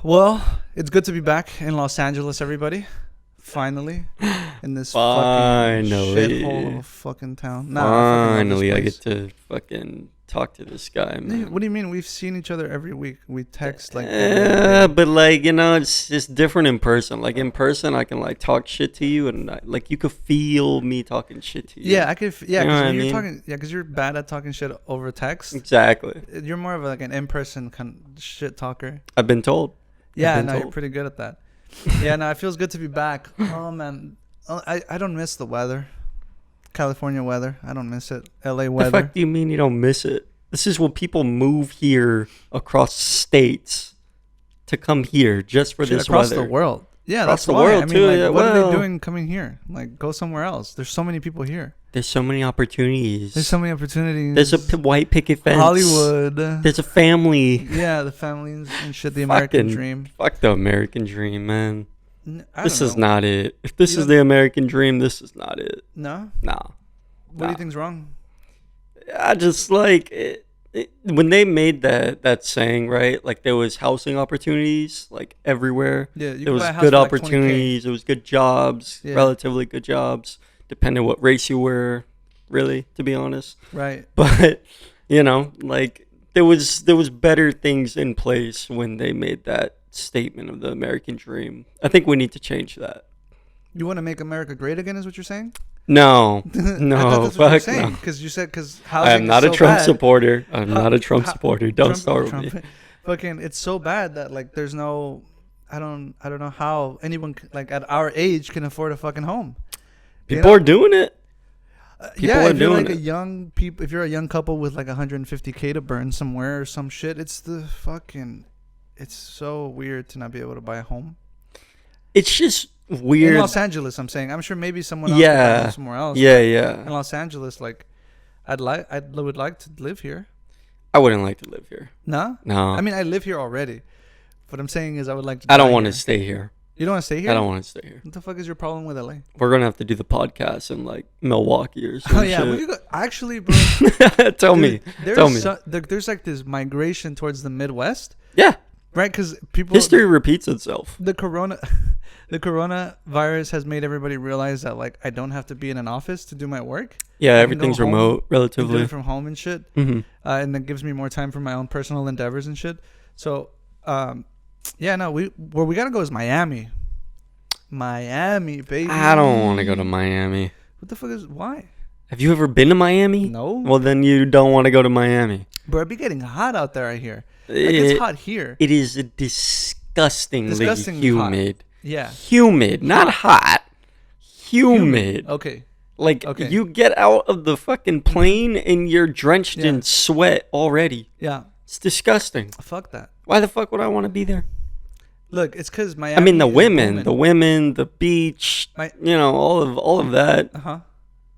Well, it's good to be back in Los Angeles, everybody. Finally, in this fucking shithole of a fucking town. Finally, I get to fucking talk to this guy, man. What do you mean? We've seen each other every week. We text like. But like it's just different in person. Like in person, I can like talk shit to you, and like you could feel me talking shit to you. Yeah, I could. Yeah, You know what I because you're mean? talking. Yeah, because you're bad at talking shit over text. Exactly. You're more of like an in-person kind of shit talker. I've been told. Yeah, no, you're pretty good at that. Yeah, no, it feels good to be back. Oh man, I don't miss the weather, California weather. I don't miss it. LA weather. The fuck do you mean you don't miss it? This is when people move here across states to come here just for this across weather. the world. Yeah, Across that's the why. world, I mean, too, like, yeah, what are well. they doing coming here? Like, go somewhere else. There's so many people here. There's so many opportunities. There's so many opportunities. There's a white picket fence. Hollywood. There's a family. Yeah, the families and shit. The American dream. Fuck the American dream, man. This is know. not it. If this is the American dream, this is not it. No? Nah. What do you think's wrong? I just like it, when they made that saying, right? Like there was housing opportunities like everywhere. Yeah, there was good opportunities. There was good jobs, Yeah. relatively good jobs, depending what race you were, really, to be honest. Right. But like there was better things in place when they made that statement of the American dream. I think we need to change that. You want to make America great again, is what you're saying? No, I thought no, that's what you're fuck saying. no. Because you said I am not a Trump supporter. I'm not a Trump supporter. Don't start with me. Fucking, it's so bad that like there's no, I don't know how anyone like at our age can afford a fucking home. People are doing it. Yeah, if you're doing like it. if you're a young couple with like 150K to burn somewhere or some shit, it's so weird to not be able to buy a home. It's just weird. In Los Angeles, I'm saying. I'm sure maybe someone else could buy somewhere else. Yeah. In Los Angeles, like, I would like to live here. I wouldn't like to live here. No? No. I mean, I live here already. What I'm saying is I would like to. I don't want to stay here. You don't want to stay here? I don't want to stay here. What the fuck is your problem with LA? We're gonna have to do the podcast in like Milwaukee or something. Oh yeah, we could go, actually, bro. Tell me. There's like this migration towards the Midwest. Yeah. Right, because people. History repeats itself. The coronavirus has made everybody realize that like I don't have to be in an office to do my work. Yeah, everything's remote, relatively. Do it from home and shit, mm-hmm. And that gives me more time for my own personal endeavors and shit. So, yeah, no, where we gotta go is Miami. Miami, baby. I don't want to go to Miami. What the fuck is why? Have you ever been to Miami? No. Well, then you don't want to go to Miami. Bro, it'd be getting hot out there, I hear. Like, it's hot here. It is disgustingly humid. Hot. Yeah. Humid, not hot. Humid. Okay. Like, you get out of the fucking plane and you're drenched in sweat already. Yeah. It's disgusting. Fuck that. Why the fuck would I want to be there? Look, it's because Miami. I mean, the women, the beach, all of that. Uh-huh.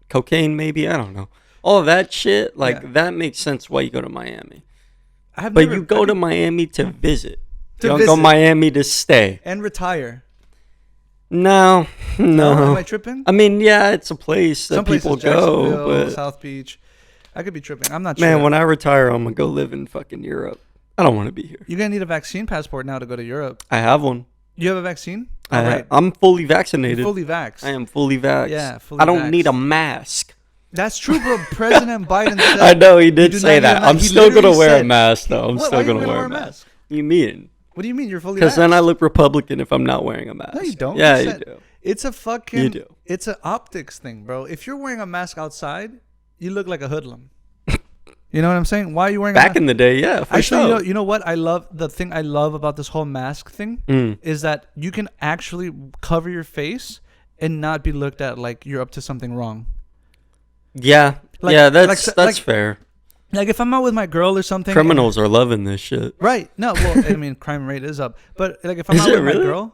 Cocaine, maybe. I don't know. All of that shit, that makes sense why you go to Miami. You go to Miami to visit. You don't go to Miami to stay. And retire. No. Am I tripping? I mean, yeah, it's a place that people go. But South Beach. I could be tripping. I'm not sure. Man, when I retire, I'm going to go live in fucking Europe. I don't want to be here. You're going to need a vaccine passport now to go to Europe. I have one. You have a vaccine? I'm fully vaccinated. You're fully vaxxed. I am fully vaxxed. Yeah, fully I don't vaxxed. need a mask. That's true, bro. President Biden said. I know, he did say that. I'm still going to wear a mask, though. I'm still going to wear a mask. You mean? What do you mean you're fully vaxxed? Because then I look Republican if I'm not wearing a mask. No, you don't. Yeah, you do. It's a fucking. You do. It's an optics thing, bro. If you're wearing a mask outside, you look like a hoodlum. You know what I'm saying? Why are you wearing a mask? Back in the day, yeah, for sure. You know what? The thing I love about this whole mask thing is that you can actually cover your face and not be looked at like you're up to something wrong. Yeah. That's fair. Like if I'm out with my girl or something. Criminals are loving this shit. Right. No, well, I mean, crime rate is up. But like if I'm out with my girl.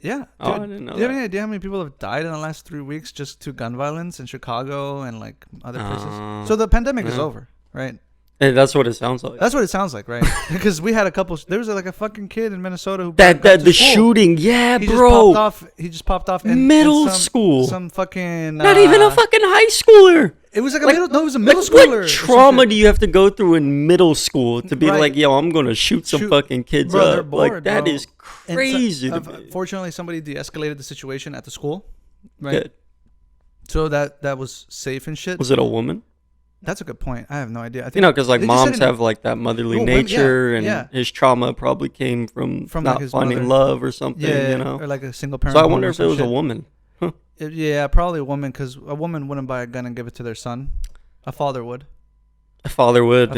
Yeah. Oh, I didn't know. Do you have any idea how many people have died in the last 3 weeks just to gun violence in Chicago and like other places? So the pandemic is over, right? And that's what it sounds like. That's what it sounds like, right? Because we had a couple. There was like a fucking kid in Minnesota who the shooting, yeah, bro. He just popped off in middle school. Some fucking not even a fucking high schooler. It was like a middle. No, it was a middle schooler. What trauma do you have to go through in middle school to be like, yo, I'm gonna shoot some fucking kids bro, up? They're bored, that bro. is crazy. Fortunately, somebody de-escalated the situation at the school, right? Good. So that was safe and shit. Was it a woman? That's a good point. I have no idea. I think because like moms have like that motherly nature, and his trauma probably came from not like finding love or something. Yeah, or like a single parent. So I wonder if it was a woman. Huh. Yeah, probably a woman, because a woman wouldn't buy a gun and give it to their son. A father would. A father would.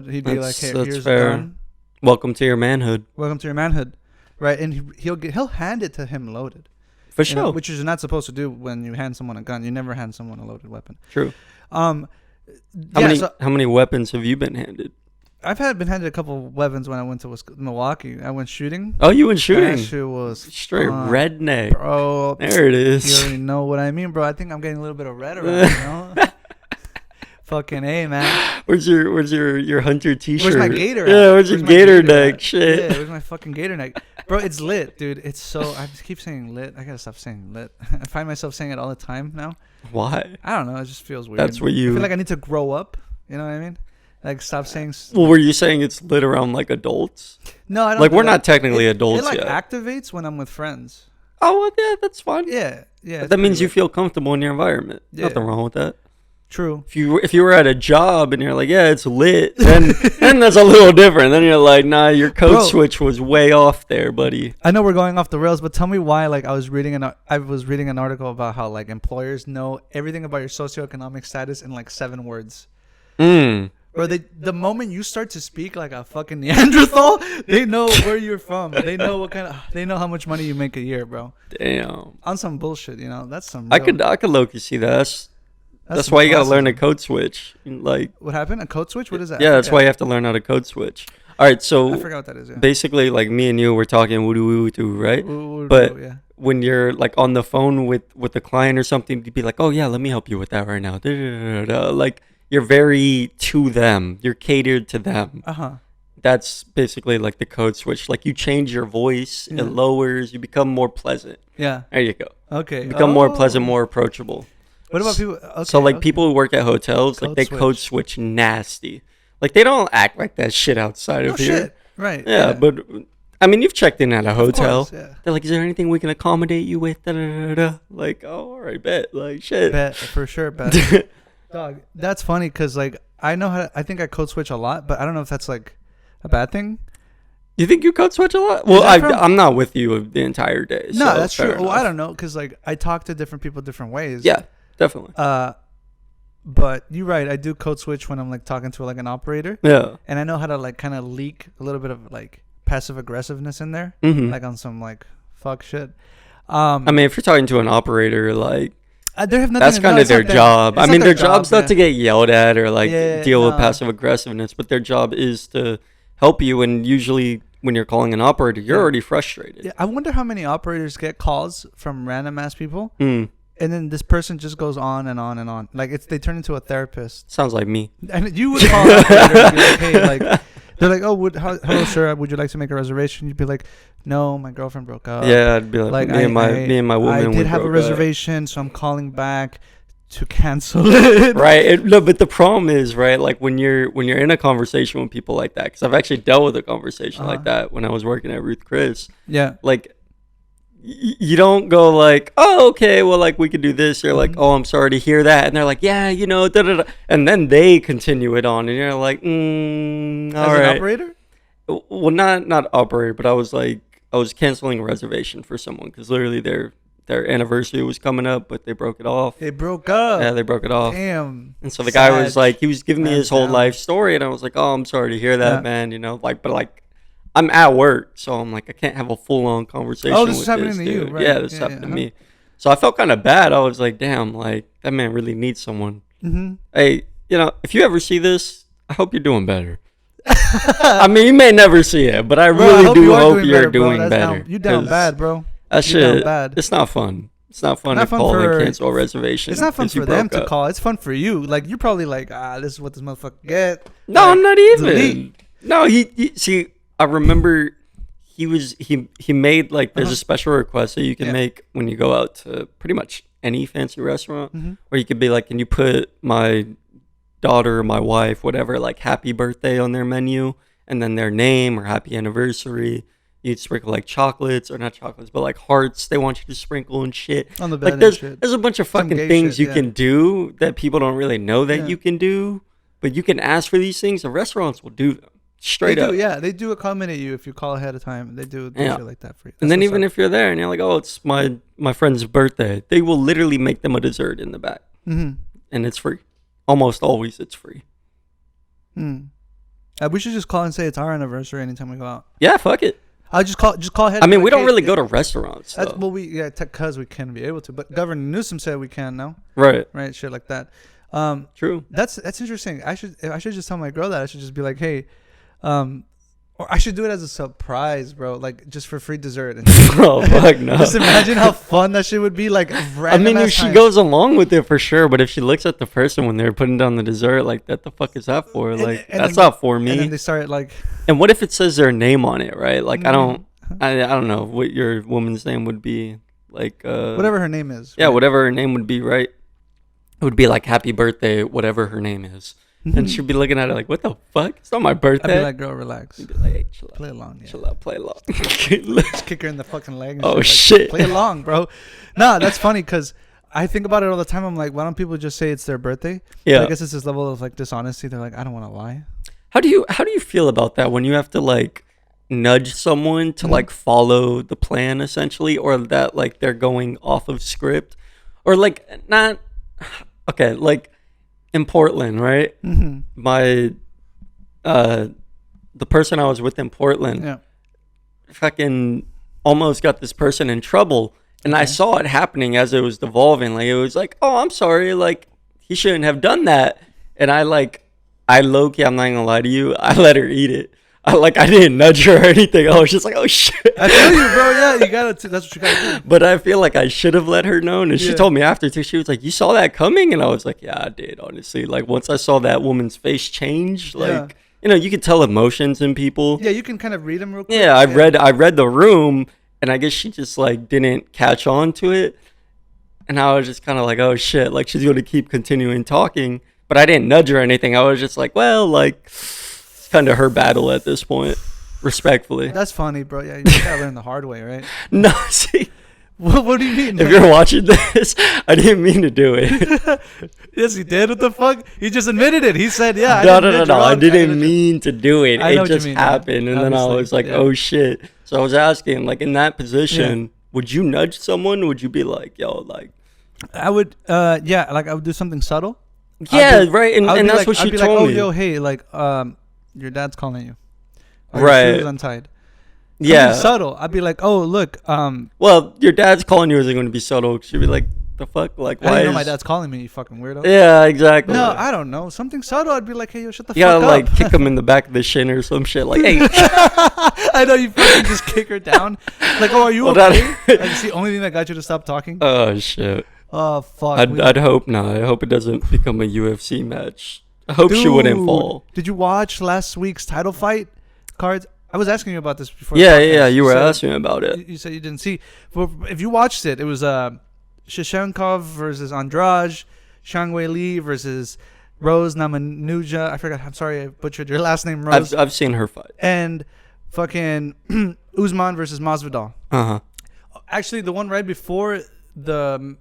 He'd be like, "Hey, here's fair. a gun. Welcome to your manhood. Welcome to your manhood." Right, and he'll hand it to him loaded. For sure. Which you're not supposed to do when you hand someone a gun. You never hand someone a loaded weapon. True. How many weapons have you been handed? I've been handed a couple weapons when I went to Milwaukee. I went shooting. Oh, you went shooting? That shit was straight redneck, bro. There it is. You already know what I mean, bro. I think I'm getting a little bit of red around, you know. Fucking A, man. Where's your hunter t-shirt? Where's my gator? Yeah, where's your gator neck? Shit. Yeah, where's my fucking gator neck? Bro, it's lit, dude. It's so. I just keep saying lit. I gotta stop saying lit. I find myself saying it all the time now. Why? I don't know. It just feels weird. That's where you. I feel like I need to grow up. You know what I mean? Like stop saying. Well, were you saying it's lit around like adults? No, I don't. Like we're not technically adults yet. It activates when I'm with friends. Oh, well, yeah, that's fine. Yeah. But that means you feel comfortable in your environment. Yeah. Nothing wrong with that. True. If you were at a job and you're like, yeah, it's lit, then that's a little different. Then you're like, nah, your code switch was way off there, buddy. I know we're going off the rails, but tell me why. Like I was reading an article about how like employers know everything about your socioeconomic status in like 7 words. Or the moment you start to speak like a fucking Neanderthal, they know where you're from. They know they know how much money you make a year, bro. Damn. On some bullshit, you know. That's some. I could low-key see that. That's why you gotta learn a code switch. Like what happened? A code switch? What is that? Yeah, that's why you have to learn how to code switch. All right, so I forgot what that is. Yeah. Basically, like me and you were talking woo-doo, right? But when you're like on the phone with a client or something, you'd be like, "Oh yeah, let me help you with that right now." Like you're very to them. You're catered to them. That's basically like the code switch. Like you change your voice, it lowers. You become more pleasant. Yeah. There you go. Okay. You become more pleasant, more approachable. What about people? Okay, so like people who work at hotels, like they code switch nasty. Like they don't act like that shit outside of here. Shit. Right. Yeah, but I mean, you've checked in at a hotel. Course, yeah. They're like, is there anything we can accommodate you with? Like, oh, all right, bet. Like, shit. Bet for sure. Bet. Dog, that's funny because like I think I code switch a lot, but I don't know if that's like a bad thing. You think you code switch a lot? Well, I'm not with you the entire day. No, so that's true. Enough. Well, I don't know because like I talk to different people different ways. Yeah. Definitely. But you're right. I do code switch when I'm like talking to like an operator. Yeah. And I know how to like kind of leak a little bit of like passive aggressiveness in there, like on some like fuck shit. I mean, if you're talking to an operator, like they have nothing. That's kind of their job. I mean, their job's not to get yelled at or like deal with passive aggressiveness, but their job is to help you. And usually, when you're calling an operator, you're already frustrated. Yeah. I wonder how many operators get calls from random ass people. And then this person just goes on and on and on. Like they turn into a therapist. Sounds like me. And you would call an operator and be like, hey, like they're like, oh, hello, sir, would you like to make a reservation? You'd be like, no, my girlfriend broke up. Yeah, I'd be like me and my woman. I did have a reservation, so I'm calling back to cancel it. Right. No, but the problem is, right, like when you're in a conversation with people like that, because I've actually dealt with a conversation like that when I was working at Ruth Chris. Yeah. Like. You don't go like, oh, okay, well, like, we could do this. You're like, oh, I'm sorry to hear that. And they're like, yeah, you know, da-da-da. And then they continue it on. And you're like, all right. As an operator? Well, not operator, but I was canceling a reservation for someone because literally their anniversary was coming up, but they broke it off. They broke up? Yeah, they broke it off. Damn. And so the guy was like, he was giving me his whole life story. And I was like, oh, I'm sorry to hear that, man. You know, like, but like, I'm at work, so I'm like, I can't have a full-on conversation with this. Oh, this is happening to you, right? Yeah, this happened to me. So I felt kind of bad. I was like, damn, like, that man really needs someone. Hey, you know, if you ever see this, I hope you're doing better. I mean, you may never see it, but I really do hope you're doing better. You down bad, bro. That shit, it's not fun. It's not fun to call and cancel a reservation. It's not fun for them to call. It's fun for you. Like, you're probably like, this is what this motherfucker get. No, like, not even. No, he see, I remember he made like, there's a special request that you can make when you go out to pretty much any fancy restaurant, where you could be like, can you put my daughter or my wife, whatever, like happy birthday on their menu, and then their name or happy anniversary. You'd sprinkle like chocolates, or not chocolates, but like hearts they want you to sprinkle and shit. On the bed, like shit. There's a bunch of fucking things you can do that people don't really know that you can do, but you can ask for these things. The restaurants will do them straight up. Yeah, they do accommodate you if you call ahead of time. They do shit like that for you. That's and then even if you're there and you're like, oh, it's my friend's birthday, they will literally make them a dessert in the back, and it's free. Almost always, it's free. We should just call and say it's our anniversary anytime we go out. Yeah, fuck it. I'll just call ahead. I mean, we don't really go to restaurants. Well, because we can be able to. But Governor Newsom said we can now. Right. Shit like that. True. That's interesting. I should just tell my girl that. I should just be like, hey, or I should do it as a surprise, bro. Like, just for free dessert. Oh, fuck no. Just imagine how fun that shit would be. Like, I mean, if she goes along with it for sure, but if she looks at the person when they're putting down the dessert, like, that the fuck is that for? Like, that's not for me. And then they start like. And what if it says their name on it, right? Like, I don't know what your woman's name would be. Like, whatever her name is. Yeah, right? Whatever her name would be, right? It would be like happy birthday, whatever her name is. And she'd be looking at it like, what the fuck? It's not my birthday. I'd be like, girl, relax. You'd be like, hey, chill out. Play along. Yeah. Chill out, play along. Just kick her in the fucking leg. And shit. Play along, bro. No, that's funny because I think about it all the time. I'm like, why don't people just say it's their birthday? Yeah. But I guess it's this level of like dishonesty. They're like, I don't want to lie. How do you feel about that when you have to like nudge someone to like follow the plan essentially, or that like they're going off of script, or like not okay, like in Portland, right? My the person I was with in Portland fucking almost got this person in trouble, and I saw it happening as it was devolving. Like, it was like, oh, I'm sorry, like he shouldn't have done that. And I low-key, I'm not gonna lie to you, I let her eat it. I didn't nudge her or anything. I was just like, oh shit. I feel you, bro. Yeah, you gotta. That's what you gotta do. But I feel like I should have let her know. And she told me after too. She was like, "You saw that coming?" And I was like, "Yeah, I did. Honestly, like once I saw that woman's face change, like you can tell emotions in people. Yeah, you can kind of read them real quick. Yeah, I read the room, and I guess she just like didn't catch on to it. And I was just kind of like, oh shit, like she's gonna keep continuing talking. But I didn't nudge her or anything. I was just like, well, like. Kind of her battle at this point, respectfully. That's funny, bro. Yeah, you gotta learn the hard way, right? No, see. What do you mean? If you're watching this, I didn't mean to do it. Yes, he did. What the fuck? He just admitted it. He said, yeah. No. I didn't mean to do it. It just happened. And then I was like, oh, shit. So I was asking, like, in that position, would you nudge someone? Would you be like, yo, like. I would, like, I would do something subtle. Yeah, right. And that's what she told me. Like, oh, yo, hey, like, your dad's calling you. Or right. Your shoes untied. Yeah. Subtle. I'd be like, oh, look. Well, your dad's calling you isn't going to be subtle. She'd be like, the fuck? Like, why? I know my dad's calling me, you fucking weirdo. Yeah, exactly. No, I don't know. Something subtle. I'd be like, hey, yo, shut the fuck up. You gotta, like, kick him in the back of the shin or some shit. Like, hey. I know, you fucking just kick her down. Like, oh, are you okay? It's the only thing that got you to stop talking. Oh, shit. Oh, fuck. I'd hope not. I hope it doesn't become a UFC match. I hope she wouldn't fall. Did you watch last week's title fight cards? I was asking you about this before. Yeah. You were asking about it. You said you didn't see. But if you watched it, it was Shashenkov versus Andrade, Shang Wei Li versus Rose Namajunas. I forgot. I'm sorry, I butchered your last name, Rose. I've seen her fight. And fucking Usman versus Masvidal. Actually, the one right before the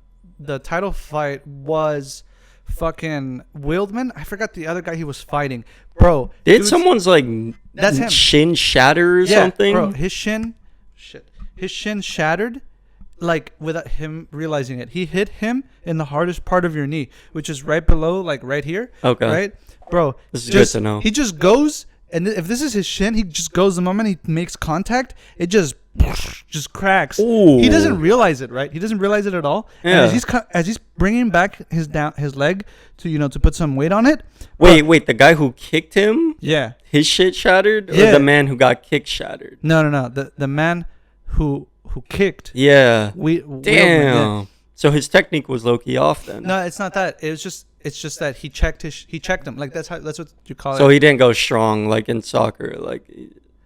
title fight was fucking Wildman. I forgot the other guy he was fighting, bro. Did someone's like that's him. Shin shatter or something? Bro, his shin shattered, like without him realizing it. He hit him in the hardest part of your knee, which is right below, like right here. Okay, right, bro. This is good to know. He just goes, and if this is his shin, he just goes. The moment he makes contact, it just cracks. Ooh. He doesn't realize it, right? He doesn't realize it at all. Yeah. And as he's bringing back his leg to to put some weight on it. Wait, the guy who kicked him? Yeah. His shit shattered, or the man who got kicked shattered? No. The man who kicked. Yeah. Damn. So his technique was low key off then. No, it's not that. It's just that he checked him. Like that's what you call it. So he didn't go strong like in soccer.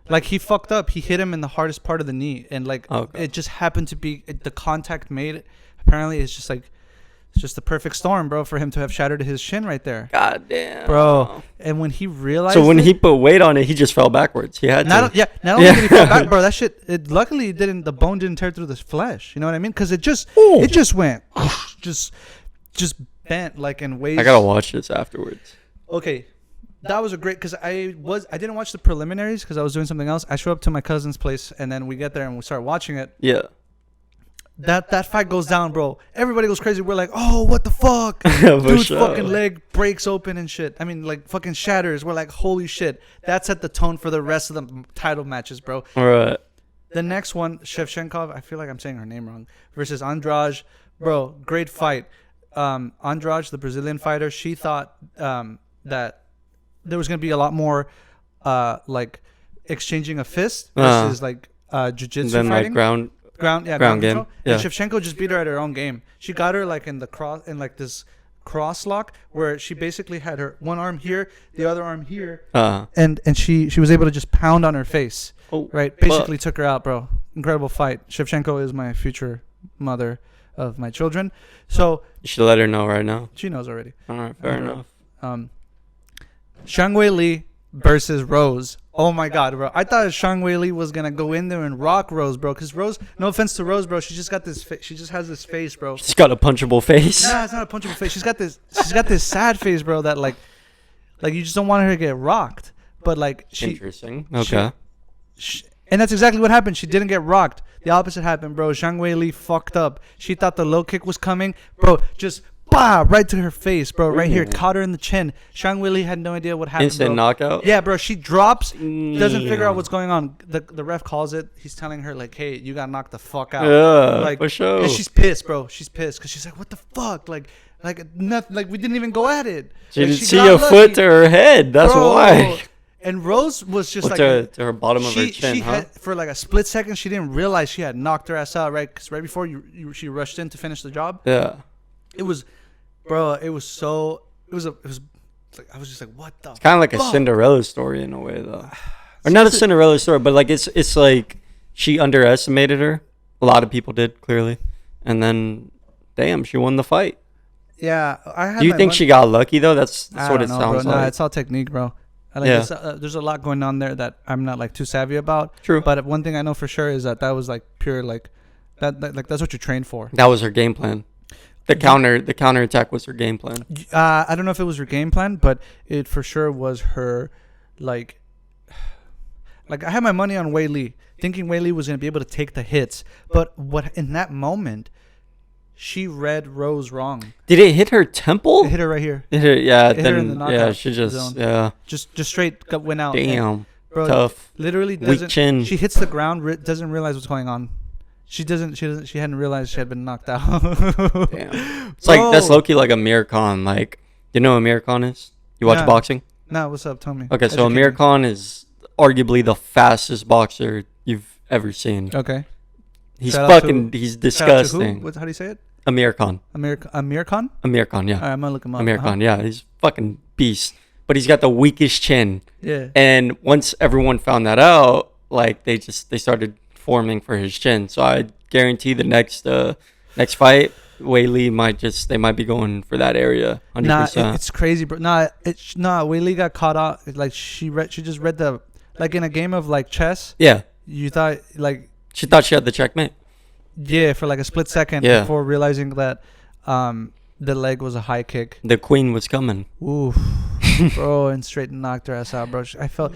Like he fucked up. He hit him in the hardest part of the knee, and like it just happened to be the contact made. Apparently, it's just the perfect storm, bro, for him to have shattered his shin right there. God damn, bro. And when he realized, so when he put weight on it, he just fell backwards. He had to. Not only did he fall back, bro. That shit. Luckily, the bone didn't tear through the flesh. You know what I mean? Because it just went, just bent like in ways. I gotta watch this afterwards. Okay. That was a great, because I didn't watch the preliminaries because I was doing something else. I show up to my cousin's place and then we get there and we start watching it. Yeah. That fight goes down, bro. Everybody goes crazy. We're like, oh, what the fuck? Dude's fucking leg breaks open and shit. I mean, like fucking shatters. We're like, holy shit. That set the tone for the rest of the title matches, bro. All right. The next one, Shevchenkov, I feel like I'm saying her name wrong, versus Andrade. Bro, great fight. Andrade, the Brazilian fighter, she thought that there was going to be a lot more like exchanging of fists versus like jiu-jitsu then fighting. Like ground game. Yeah. And Shevchenko just beat her at her own game. She got her like in this cross lock where she basically had her one arm here, the other arm here, and she was able to just pound on her face. Oh, right, basically took her out, bro. Incredible fight. Shevchenko is my future mother of my children, so you should let her know right now. She knows already. All right, fair enough. Shang Wei Li versus Rose. Oh my god, bro! I thought Shang Wei Li was gonna go in there and rock Rose, bro. Cause Rose, no offense to Rose, bro, she just got this. She just has this face, bro. She's got a punchable face. Nah, it's not a punchable face. She's got this sad face, bro. That like you just don't want her to get rocked. But like interesting. Okay. And that's exactly what happened. She didn't get rocked. The opposite happened, bro. Shang Wei Li fucked up. She thought the low kick was coming, bro. Just right to her face, bro. Right here, caught her in the chin. Shang Wei Li had no idea what happened. Instant knockout. Yeah, bro. She drops, doesn't figure out what's going on. The ref calls it. He's telling her like, "Hey, you got knocked the fuck out." Yeah, like, for sure. And she's pissed, bro. She's pissed because she's like, "What the fuck?" Like nothing. Like we didn't even go at it. She like, didn't see a foot to her head. That's why. And Rose was just to her bottom of her chin, huh? For like a split second, she didn't realize she had knocked her ass out, right? Because right before she rushed in to finish the job. Yeah. It was, bro. It was like I was just like, what the? It's kind of like a Cinderella story in a way, though, or not a Cinderella story, but like it's like she underestimated her. A lot of people did, clearly, and then, damn, she won the fight. Yeah, I had. Do you think she got lucky though? That's what it sounds like. Nah, it's all technique, bro. There's a lot going on there that I'm not like too savvy about. True. But one thing I know for sure is that was like pure like that like that's what you train for. That was her game plan. The counter attack was her game plan. I don't know if it was her game plan, but it for sure was her like I had my money on Wei Li, thinking Wei Li was gonna be able to take the hits. But what in that moment, she read Rose wrong. Did it hit her temple? It hit her right here. It hit her, yeah. It hit her in the knockout she just zone. Yeah. Just straight went out. Damn. Bro, tough. Literally weak chin. She hits the ground, doesn't realize what's going on. She hadn't realized she had been knocked out. Damn. It's like that's low key like Amir Khan. Like, you know who Amir Khan is? You watch boxing? Nah, what's up? Tell me. Okay, so Amir Khan is arguably the fastest boxer you've ever seen. Okay. He's disgusting. How do you say it? Amir Khan. Amir Khan? Amir Khan, yeah. All right, I'm gonna look him up. Amir Khan, yeah. He's fucking beast. But he's got the weakest chin. Yeah. And once everyone found that out, like they started forming for his chin. So I guarantee the next fight, Wei Li might be going for that area. 100%. Nah, it's crazy, bro. Wei Li got caught out. Like she just read the like in a game of like chess. Yeah. You thought like she thought she had the checkmate. Yeah, for like a split second before realizing that the leg was a high kick. The queen was coming. Oof. Bro, and straight knocked her ass out, bro. I felt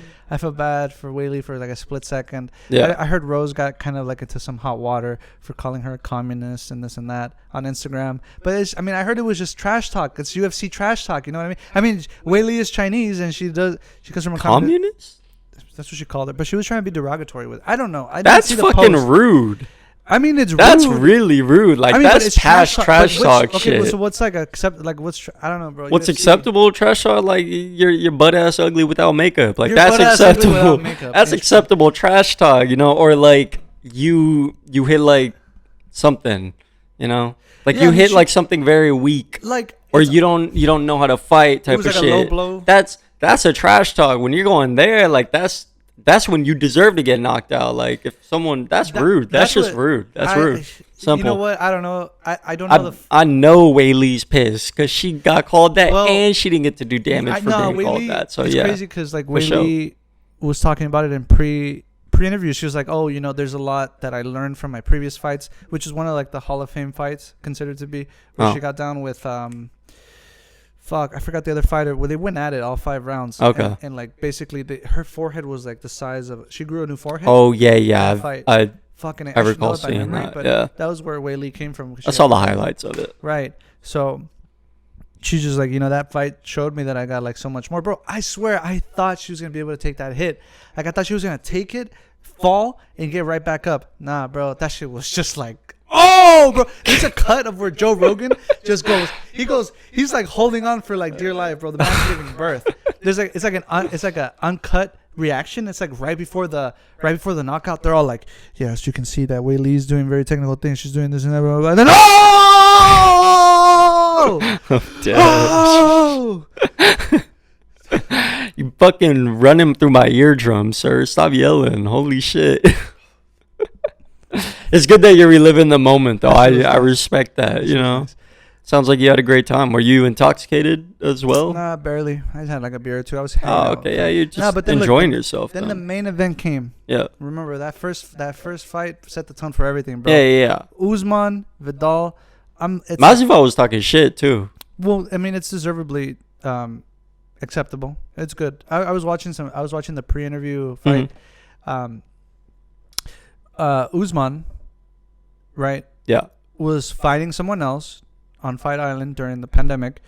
bad for Wei Li for like a split second. Yeah. I heard Rose got kind of like into some hot water for calling her a communist and this and that on Instagram. But I heard it was just trash talk. It's UFC trash talk. You know what I mean? I mean, Wei Li is Chinese and she comes from a communist. That's what she called it. But she was trying to be derogatory with it. I don't know. That's fucking rude. I mean, that's really rude. Like that's trash talk shit. Okay, so what's like I don't know, bro. What's acceptable trash talk? Like your butt ass ugly without makeup. Like that's acceptable. That's acceptable trash talk, you know. Or like you hit like something, You know, like you hit like something very weak, like, or you don't know how to fight type of like shit. A low blow. That's a trash talk. When you're going there, like that's when you deserve to get knocked out. Like if someone that's rude. That's just rude. That's rude. Simple. You know what? I don't know. I don't know. I know Wei Li's pissed because she got called that and she didn't get to do damage for being called that. So it's crazy because like Wei Li was talking about it in pre-interview. She was like, "Oh, you know, there's a lot that I learned from my previous fights, which is one of like the Hall of Fame fights considered to be, where she got down with I forgot the other fighter. Where they went at it all 5 rounds. Okay. And like basically, her forehead was like the size of. She grew a new forehead. Oh yeah. I recall seeing that. But yeah, that was where Wei Li came from. I saw the highlights of it. Right. So she's just like, you know, that fight showed me that I got like so much more, bro. I swear, I thought she was gonna be able to take that hit. Like I thought she was gonna take it, fall, and get right back up. Nah, bro, that shit was just like, oh, bro. There's a cut of where Joe Rogan just goes. He's like holding on for like dear life, bro. The man's giving birth. There's like it's like an uncut reaction. It's like right before the knockout. They're all like, yes, you can see that Wei Li's doing very technical things. She's doing this and that. Blah, blah, blah. And then oh, you fucking running through my eardrum, sir. Stop yelling. Holy shit. It's good that you're reliving the moment, though. I respect that, you know. Sounds like you had a great time. Were you intoxicated as well? Nah, barely. I just had like a beer or two. I was hanging out. Okay. Yeah, you're just enjoying yourself. Then the main event came. Yeah. Remember, that first fight set the tone for everything, bro. Yeah. Usman, Vidal. Masvidal was talking shit, too. Well, I mean, it's deservedly acceptable. It's good. I was watching the pre-interview fight. Usman, right? Yeah. Was fighting someone else on Fight Island during the pandemic.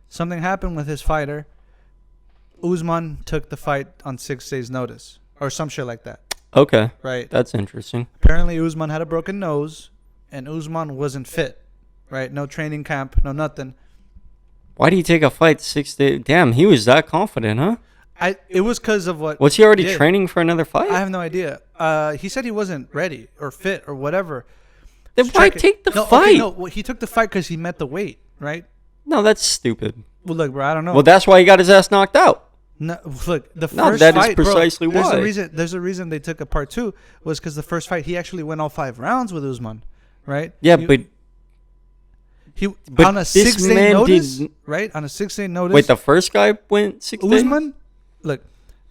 Something happened with his fighter. Usman took the fight on 6 days' notice or some shit like that. Okay. Right. That's interesting. Apparently, Usman had a broken nose, and Usman wasn't fit. Right. No training camp. No nothing. Why did he take a fight 6 days? Damn, he was that confident, huh? It was because of what. Was he already training for another fight? I have no idea. He said he wasn't ready or fit or whatever. Then why take the fight? Okay, no, well, he took the fight because he met the weight, right? No, that's stupid. Well, look, bro, I don't know. Well, that's why he got his ass knocked out. No, look, the first that fight, is precisely bro, why. There's a reason they took a part 2 was because the first fight he actually went all 5 rounds with Usman, right? Yeah, but on a 6-day notice, right? On a 6-day notice. Wait, the first guy went 6 days? Look,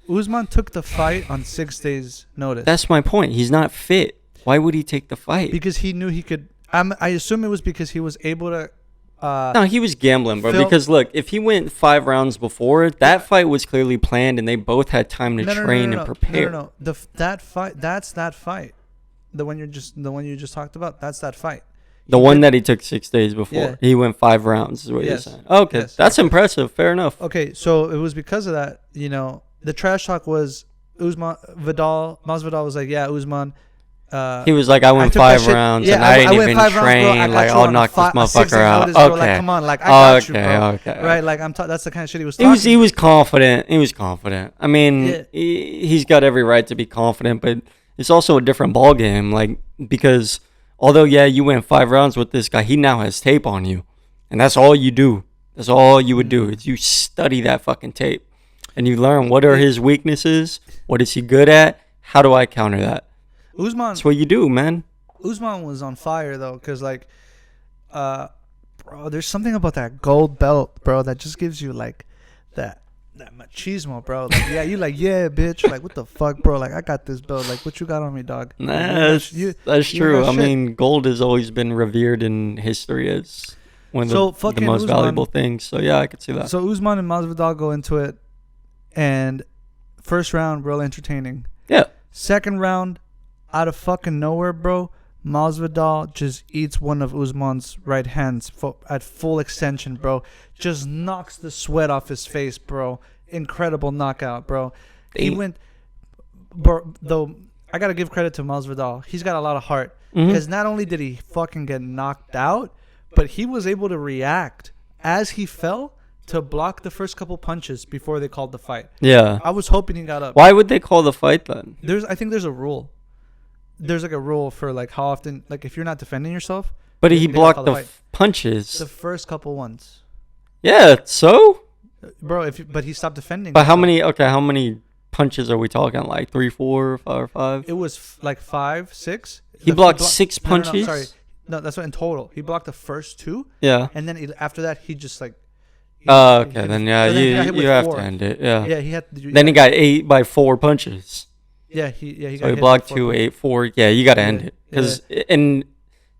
Usman took the fight on 6 days' notice. That's my point. He's not fit. Why would he take the fight? Because he knew he could. I assume it was because he was able to. No, he was gambling, bro. Because look, if he went 5 rounds before, that fight was clearly planned, and they both had time to train and prepare. No. That fight. That's that fight. The one you just talked about. That's that fight. The one that he took 6 days before. Yeah. He went 5 rounds. Is what you're saying? Okay, that's impressive. Fair enough. Okay, so it was because of that. You know, the trash talk was Masvidal was like, yeah, Usman. He was like, I went 5 rounds and I didn't even train. Like, I'll knock this motherfucker out. Okay. Like, come on, like, I got you, bro. Okay. Right, like, that's the kind of shit he was talking. He was confident. I mean, he's got every right to be confident, but it's also a different ball game. Like, because although, you went 5 rounds with this guy, he now has tape on you. And that's all you do. That's all you would do is you study that fucking tape. And you learn what are his weaknesses, what is he good at, how do I counter that? Usman, that's what you do, man. Usman was on fire though, cause like, bro, there's something about that gold belt, bro, that just gives you like that machismo, bro. Like, you like, bitch. Like, what the fuck, bro? Like, I got this belt. Like, what you got on me, dog? Nah, that's true. I mean, gold has always been revered in history as one of the most valuable things. So I could see that. So Usman and Masvidal go into it, and first round, real entertaining. Yeah. Second round, out of fucking nowhere, bro, Masvidal just eats one of Usman's right hands at full extension, bro. Just knocks the sweat off his face, bro. Incredible knockout, bro. He went, bro, though, I got to give credit to Masvidal. He's got a lot of heart. Because not only did he fucking get knocked out, but he was able to react as he fell to block the first couple punches before they called the fight. Yeah. I was hoping he got up. Why would they call the fight then? I think there's a rule. there's like a rule for like how often, like if you're not defending yourself. But he blocked the punches. The first couple ones. Yeah. So. Bro, but he stopped defending. But how many punches are we talking? Like 3, 4, 5, or 5? It was like 5, 6. He blocked 6 punches. No, sorry. No, that's what in total. He blocked the first 2. Yeah. And then after that, he just like. Okay. Then you have 4. To end it. Yeah. Yeah, he had. Then he got 8 by 4 punches. Yeah, he got. So he blocked 2, 8, 4. Yeah, you got to end it because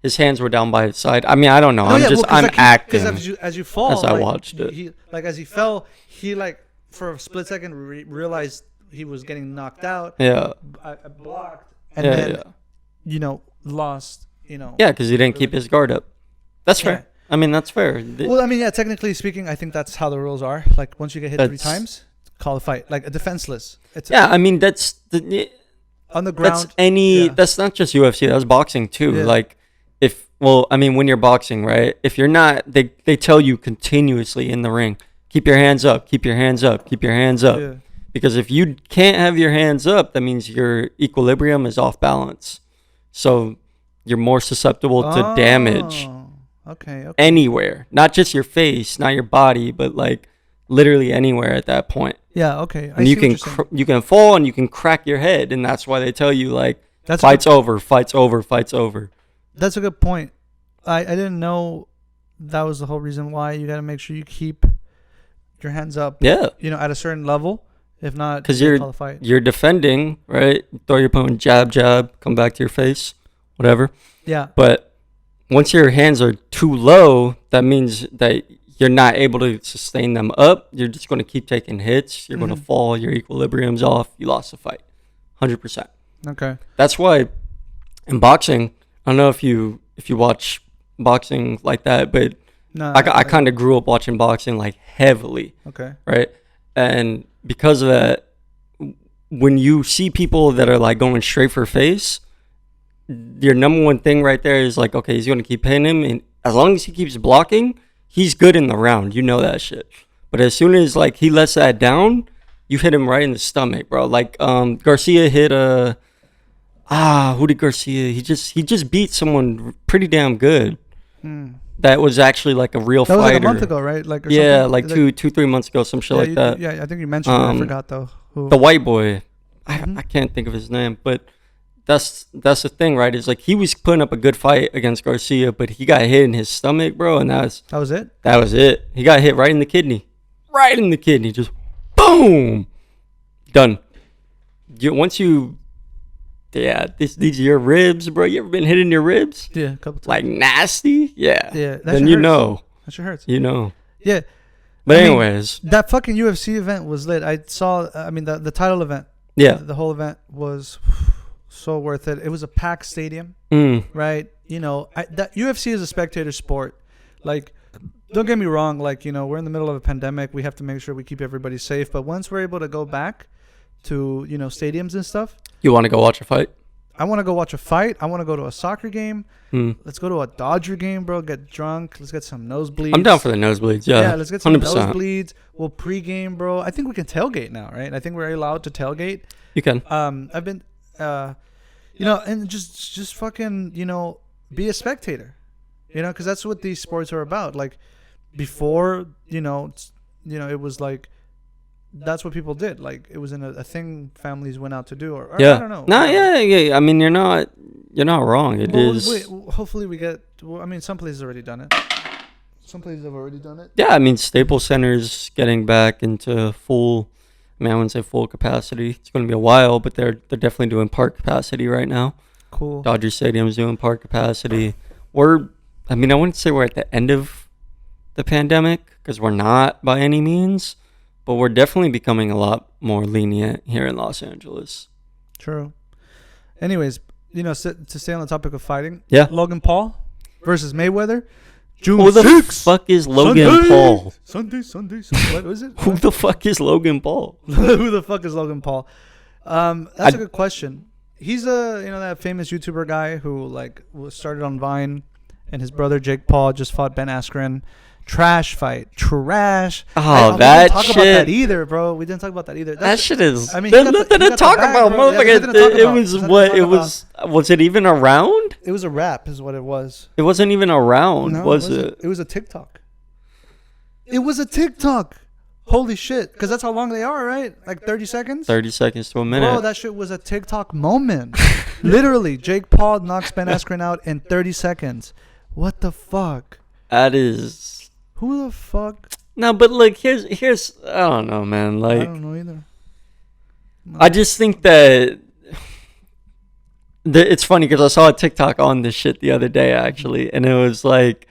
his hands were down by his side. I mean, I don't know. I'm acting. Because as you fall, as I watched it, as he fell, he like for a split second realized he was getting knocked out. Yeah. I blocked, and then lost. Yeah, because he didn't keep his guard up. That's fair. I mean, that's fair. Well, I mean, yeah, technically speaking, I think that's how the rules are. Like once you get hit 3 times, call a fight. Like a defenseless. I mean, that's on the ground. That's not just UFC. That's boxing too. Yeah. Like. When you're boxing, right? If you're not, they tell you continuously in the ring, keep your hands up, keep your hands up, keep your hands up. Yeah. Because if you can't have your hands up, that means your equilibrium is off balance. So you're more susceptible to damage. Okay. Anywhere. Not just your face, not your body, but like literally anywhere at that point. Yeah, okay. And you can fall and you can crack your head, and that's why they tell you like fight's over. That's a good point. I didn't know that was the whole reason why you got to make sure you keep your hands up. Yeah. At a certain level. If not, because you're defending, right? Throw your opponent, jab, come back to your face, whatever. Yeah. But once your hands are too low, that means that you're not able to sustain them up. You're just going to keep taking hits. You're going to fall. Your equilibrium's off. You lost the fight. 100%. Okay. That's why in boxing, I don't know if you watch boxing like that, but I kind of grew up watching boxing like heavily. Okay. Right? And because of that, when you see people that are like going straight for face, your number one thing right there is like, okay, he's going to keep hitting him. And as long as he keeps blocking, he's good in the round. You know that shit. But as soon as like he lets that down, you hit him right in the stomach, bro. Like Garcia hit who did Garcia? He just beat someone pretty damn good. That was actually like a real fighter. That was like a month ago, right? Like like 3 months ago, some shit like that. Yeah, I think you mentioned it. I forgot though. Who? The white boy. I can't think of his name, but that's the thing, right? Is like he was putting up a good fight against Garcia, but he got hit in his stomach, bro, and that was it. That was it. He got hit right in the kidney, just boom, done. These are your ribs, bro. You ever been hit in your ribs? Yeah, a couple times. Like nasty? Yeah. Yeah. Then you know. That shit hurts. You know. Yeah. But anyways. That fucking UFC event was lit. I saw, the title event. Yeah. The whole event was so worth it. It was a packed stadium, right? That UFC is a spectator sport. Like, don't get me wrong. Like, we're in the middle of a pandemic. We have to make sure we keep everybody safe. But once we're able to go back to, stadiums and stuff. You want to go watch a fight? I want to go watch a fight. I want to go to a soccer game. Let's go to a Dodger game, bro. Get drunk. Let's get some nosebleeds. I'm down for the nosebleeds. Yeah, let's get some 100%. Nosebleeds. We'll pregame, bro. I think we can tailgate now, right? I think we're allowed to tailgate. You can. I've been, and just fucking, be a spectator, because that's what these sports are about. Like before, it was like. That's what people did. Like it was a thing families went out to do, or I don't know. No, yeah. I mean, you're not wrong. It is. Hopefully, we get. Well, I mean, some places already done it. Some places have already done it. Yeah, I mean, Staples Center's getting back into full. I wouldn't say full capacity. It's going to be a while, but they're definitely doing park capacity right now. Cool. Dodger Stadium's doing park capacity. I wouldn't say we're at the end of the pandemic because we're not by any means. But we're definitely becoming a lot more lenient here in Los Angeles. True. Anyways, to stay on the topic of fighting. Yeah. Logan Paul versus Mayweather. June Who the 6th. Fuck is Logan Paul? Sunday. What was it? Who the fuck is Logan Paul? Who the fuck is Logan Paul? That's a good question. He's that famous YouTuber guy who was started on Vine, and his brother Jake Paul just fought Ben Askren. Trash fight. Trash. Oh, that shit. We didn't talk about that either, bro. We didn't talk about that either. That shit is. I mean, there's nothing to talk about, motherfucker. It was what? It was. Was it even a round? It was a rap, is what it was. It wasn't even a round, was it? It was a TikTok. It was a TikTok. Holy shit. Because that's how long they are, right? Like 30 seconds? 30 seconds to a minute. Bro, that shit was a TikTok moment. Literally, Jake Paul knocks Ben Askren out in 30 seconds. What the fuck? That is... Who the fuck? No, but like, here's I don't know, man. Like, I don't know either. No. I just think that it's funny because I saw a TikTok on this shit the other day, actually. And it was like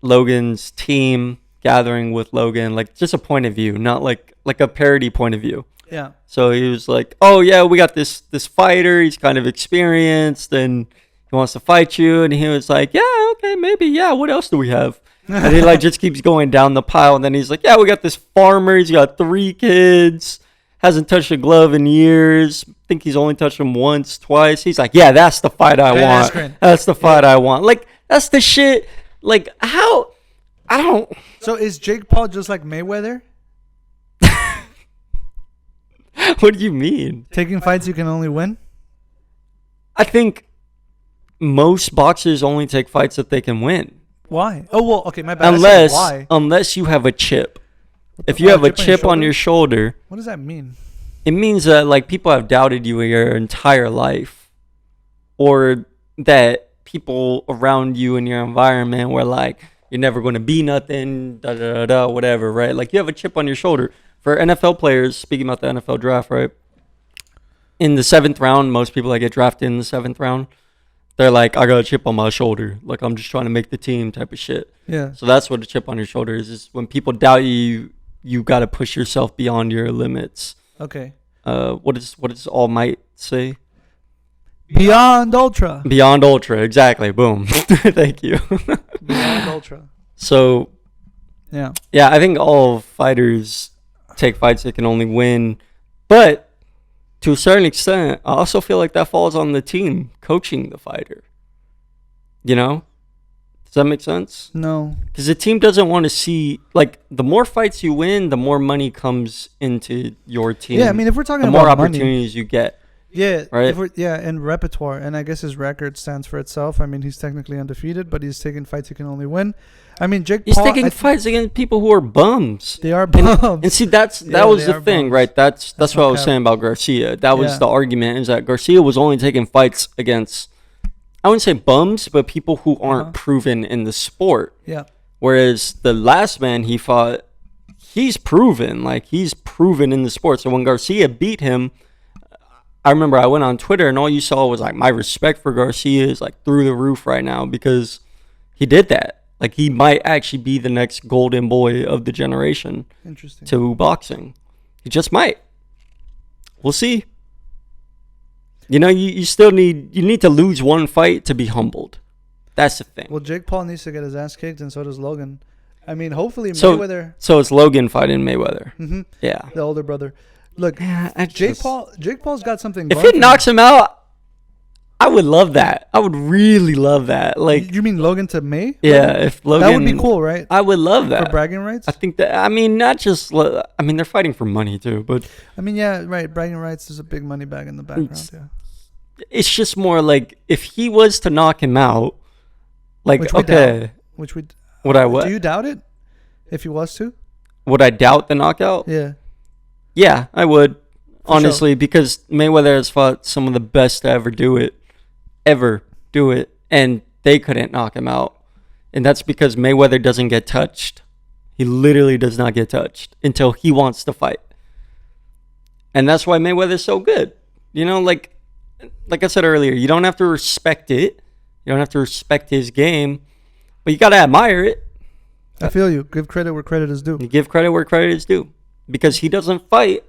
Logan's team gathering with Logan, like just a point of view, not like a parody point of view. Yeah. So he was like, "Oh yeah, we got this fighter. He's kind of experienced, and he wants to fight you." And he was like, "Yeah, okay, maybe. Yeah, what else do we have?" And he like just keeps going down the pile. And then he's like, "Yeah, we got this farmer. He's got 3 kids. Hasn't touched a glove in years. I think he's only touched them once, twice." He's like, "Yeah, that's the fight I want. That's the fight I want." Like, that's the shit. Like, how? I don't. So is Jake Paul just like Mayweather? What do you mean? Taking fights you can only win? I think most boxers only take fights that they can win. Why? Oh, well, okay, my bad. Unless you have a chip. If you have a chip on your shoulder. What does that mean? It means that like people have doubted you your entire life. Or that people around you in your environment were like, you're never going to be nothing, whatever, right? Like you have a chip on your shoulder. For NFL players, speaking about the NFL draft, right? In the 7th round, most people that get drafted in the 7th round, they're like, I got a chip on my shoulder. Like, I'm just trying to make the team type of shit. Yeah. So that's what a chip on your shoulder is when people doubt you, you got to push yourself beyond your limits. Okay. What does All Might say? Beyond Ultra. Beyond Ultra, exactly. Boom. Thank you. Beyond Ultra. So, yeah, I think all fighters take fights they can only win, but to a certain extent, I also feel like that falls on the team coaching the fighter. You know? Does that make sense? No. Because the team doesn't want to see, like, the more fights you win, the more money comes into your team. Yeah, I mean, if we're talking about the more opportunities you get. Yeah, right. And repertoire, and I guess his record stands for itself. I mean, he's technically undefeated, but he's taking fights he can only win. I mean, Jake Paul. He's taking fights against people who are bums. They are bums. And see, that was the thing, bums. Right? That's what I was saying about Garcia. That was the argument, is that Garcia was only taking fights against, I wouldn't say bums, but people who aren't proven in the sport. Yeah. Whereas the last man he fought, he's proven. Like, he's proven in the sport. So when Garcia beat him, I remember I went on Twitter and all you saw was like, my respect for Garcia is like through the roof right now because he did that. Like, he might actually be the next golden boy of the generation. Interesting. To boxing. He just might. We'll see. You know, you still need to lose one fight to be humbled. That's the thing. Well, Jake Paul needs to get his ass kicked, and so does Logan. I mean, hopefully Mayweather. So it's Logan fighting Mayweather. Mm-hmm. Yeah. The older brother. Look, Jake Paul's got something going. If it knocks him out, I would love that. I would really love that. Like, you mean Logan to May? Yeah, if Logan, that would be cool, right? I would love that for bragging rights. I think that. I mean, not just. I mean, they're fighting for money too, but. I mean, yeah, right. Bragging rights is a big money bag in the background. It's just more like if he was to knock him out, like would I what? Do you doubt it? If he was to, would I doubt the knockout? Yeah. Yeah, I would, honestly, because Mayweather has fought some of the best to ever do it, and they couldn't knock him out. And that's because Mayweather doesn't get touched. He literally does not get touched until he wants to fight. And that's why Mayweather's so good. You know, like I said earlier, you don't have to respect it. You don't have to respect his game, but you got to admire it. I feel you. Give credit where credit is due. You give credit where credit is due. Because he doesn't fight,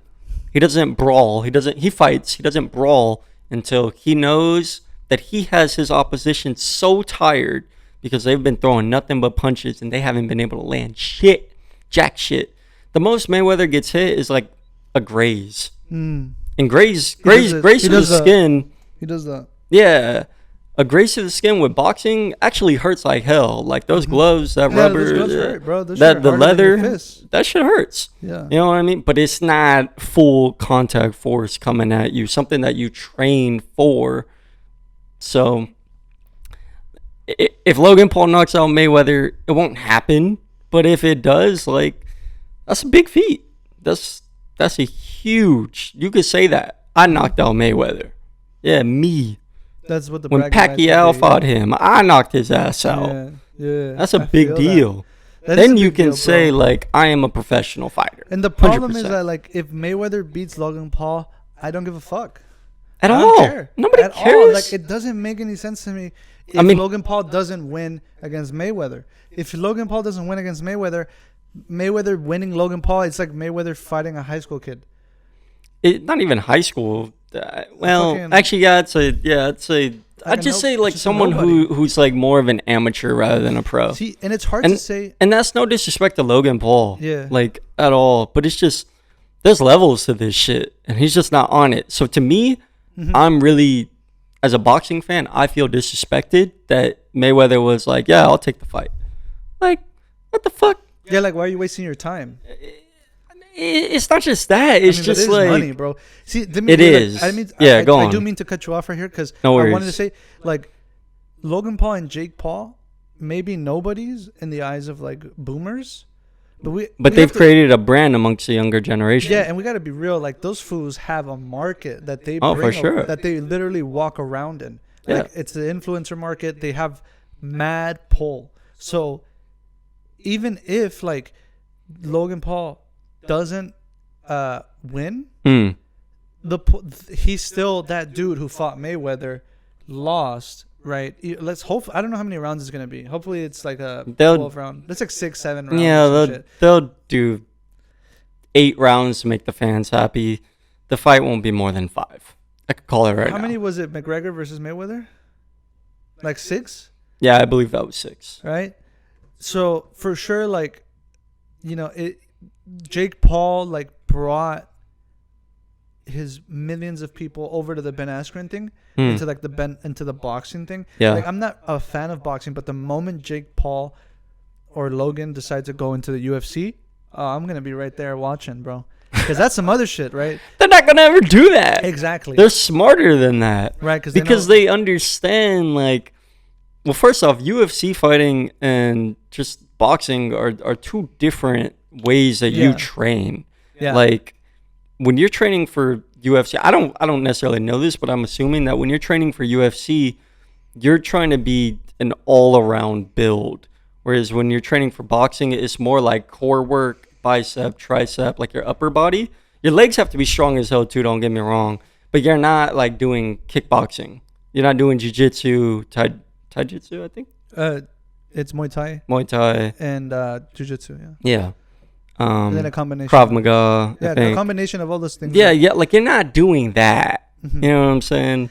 he doesn't brawl, he fights, he doesn't brawl until he knows that he has his opposition so tired because they've been throwing nothing but punches and they haven't been able to land jack shit. The most Mayweather gets hit is like a graze. And graze to the skin. He does that. Yeah. a graze to the skin with boxing actually hurts like hell. Like those gloves, that rubber, those gloves hurt, bro. Those that the leather, that shit hurts. Yeah, you know what I mean. But it's not full contact force coming at you. Something that you train for. So if Logan Paul knocks out Mayweather, it won't happen. But if it does, like, that's a big feat. That's a huge. You could say that I knocked out Mayweather. Yeah, me. That's what the when Pacquiao fought him, I knocked his ass out. Yeah. That's a big deal. Then you can say like, I am a professional fighter. And the problem 100%. Is that like, if Mayweather beats Logan Paul, I don't give a fuck. At all. Care. Nobody cares. All. Like, it doesn't make any sense to me if Logan Paul doesn't win against Mayweather. If Logan Paul doesn't win against Mayweather winning Logan Paul, it's like Mayweather fighting a high school kid. Not even high school. Actually, I'd say I'd just say like someone who's like more of an amateur rather than a pro. See, and it's hard to say. And that's no disrespect to Logan Paul. Yeah. Like, at all. But it's just, there's levels to this shit. And he's just not on it. So to me, I'm really, as a boxing fan, I feel disrespected that Mayweather was like, yeah, I'll take the fight. Like, what the fuck? Yeah, like, why are you wasting your time? It's not just that. It's just like money, bro. See, it is. Go on. I do mean to cut you off right here because I wanted to say, like, Logan Paul and Jake Paul, maybe nobodies in the eyes of like boomers, but they've created a brand amongst the younger generation. Yeah, and we got to be real. Like, those fools have a market that they for sure. That they literally walk around in. Yeah. Like, it's the influencer market. They have mad pull. So even if like Logan Paul doesn't win, he's still that dude who fought Mayweather, lost, right? Let's hope. I don't know how many rounds it's gonna be. Hopefully it's like a 12 round. That's like 6-7 rounds. Yeah, they'll do 8 rounds to make the fans happy. The fight won't be more than 5. I could call it right now. How many was it? McGregor versus Mayweather? Like 6? Yeah, I believe that was 6. Right. So for sure, like, you know, Jake Paul like brought his millions of people over to the Ben Askren thing, into like into the boxing thing. Yeah. Like, I'm not a fan of boxing, but the moment Jake Paul or Logan decide to go into the UFC, I'm gonna be right there watching, bro. Because that's some other shit, right? They're not gonna ever do that. Exactly. They're smarter than that, right? Because they understand, like, well, first off, UFC fighting and just boxing are 2 different ways that you train. Yeah. Like, when you're training for UFC, I don't necessarily know this, but I'm assuming that when you're training for UFC, you're trying to be an all-around build. Whereas when you're training for boxing, it's more like core work, bicep, tricep, like your upper body. Your legs have to be strong as hell too, don't get me wrong. But you're not like doing kickboxing. You're not doing jiu-jitsu, taijutsu, I think. It's Muay Thai. Muay Thai. And jiu-jitsu, yeah. Yeah. And then a combination. Krav Maga. Yeah, a combination of all those things. Yeah, like, you're not doing that. You know what I'm saying?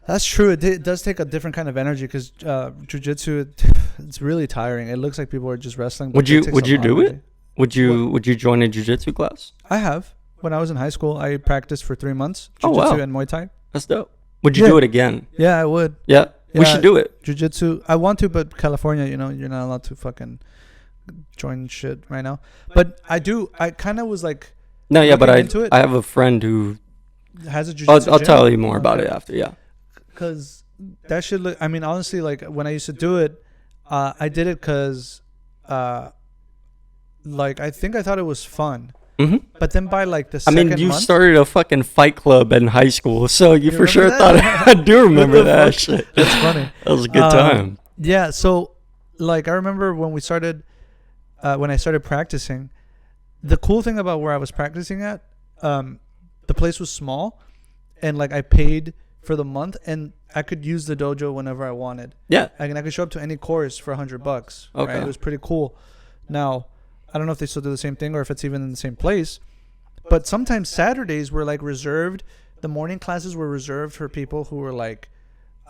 That's true. It does take a different kind of energy because jiu-jitsu, it's really tiring. It looks like people are just wrestling. Would you do it? Would you join a jiu-jitsu class? I have. When I was in high school, I practiced for 3 months jiu-jitsu and Muay Thai. That's dope. Would you do it again? Yeah, I would. Yeah, we should do it. Jiu-jitsu, I want to, but California, you know, you're not allowed to fucking join shit right now. But I do. I kind of was like, no, yeah, but I have a friend who has a jiu-jitsu I'll tell you more about it after. Yeah, because that should look. I mean, honestly, like when I used to do it, I did it because, like, I thought it was fun. But then by like the second month, you started a fucking fight club in high school, so you for sure thought I do remember that shit. That's funny. That was a good time. Yeah. So, like, I remember when we started, when I started practicing, the cool thing about where I was practicing at, the place was small, and like I paid for the month, and I could use the dojo whenever I wanted. Yeah. I could show up to any course for $100. Okay. Right? It was pretty cool. Now, I don't know if they still do the same thing or if it's even in the same place, but sometimes Saturdays were like reserved. The morning classes were reserved for people who were like,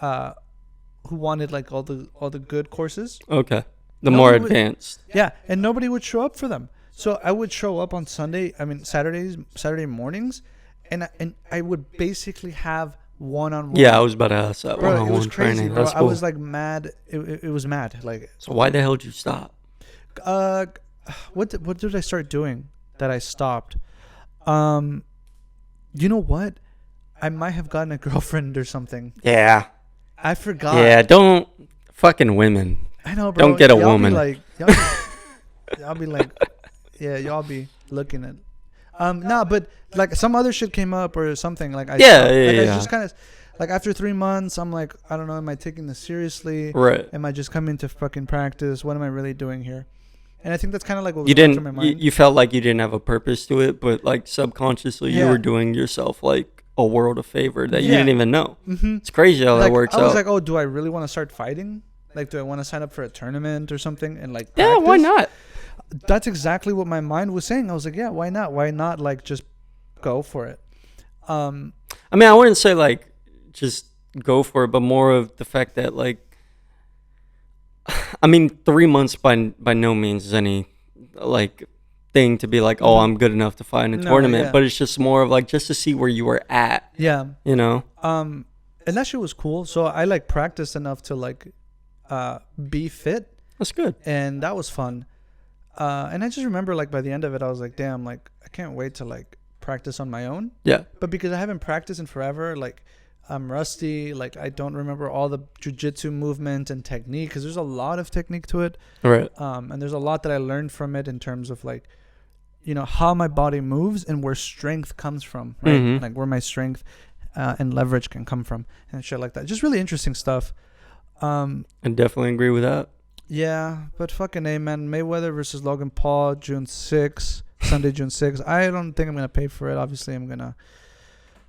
who wanted like all the good courses. Okay. More advanced. Yeah, and nobody would show up for them. So I would show up on Saturday mornings, and I would basically have one-on-one. Yeah, I was about to ask that. Bro, it was one-on-one crazy, training. bro. That's I cool. was like mad. It was mad. Like, so why the hell did you stop? What did I start doing that I stopped? You know what? I might have gotten a girlfriend or something. Yeah. I forgot. Yeah, don't fucking women. I know, bro. Don't get a y'all woman. Be like, y'all be like, yeah, y'all be looking at. Nah, but like some other shit came up or something. Like I just kind of like after 3 months, I'm like, I don't know, am I taking this seriously? Right. Am I just coming to fucking practice? What am I really doing here? And I think that's kind of like what you was going through didn't. my mind. You felt like you didn't have a purpose to it, but like subconsciously, you Yeah. were doing yourself like a world of favor that you Yeah. didn't even know. Mm-hmm. It's crazy how Like, that works out. I was like, oh, do I really want to start fighting? Like, do I want to sign up for a tournament or something and like yeah, practice? why not? That's exactly what my mind was saying. I was like, yeah, why not? Why not like just go for it? I mean, I wouldn't say like just go for it, but more of the fact that like, I mean, 3 months by no means is any like thing to be like, oh, I'm good enough to fight in a tournament. Yeah. But it's just more of like just to see where you were at. Yeah. You know. And that shit was cool. So I like practiced enough to like be fit. That's good. And that was fun. And I just remember like by the end of it, I was like, damn, like I can't wait to like practice on my own. Yeah. But because I haven't practiced in forever, like I'm rusty. Like I don't remember all the jujitsu movement and technique because there's a lot of technique to it. Right. And there's a lot that I learned from it in terms of like, you know, how my body moves and where strength comes from, right? Mm-hmm. Like where my strength and leverage can come from and shit like that. Just really interesting stuff. I definitely agree with that. Yeah, but fucking A, man. Mayweather versus Logan Paul, June 6th, Sunday, June 6th. I don't think I'm going to pay for it. Obviously, I'm going to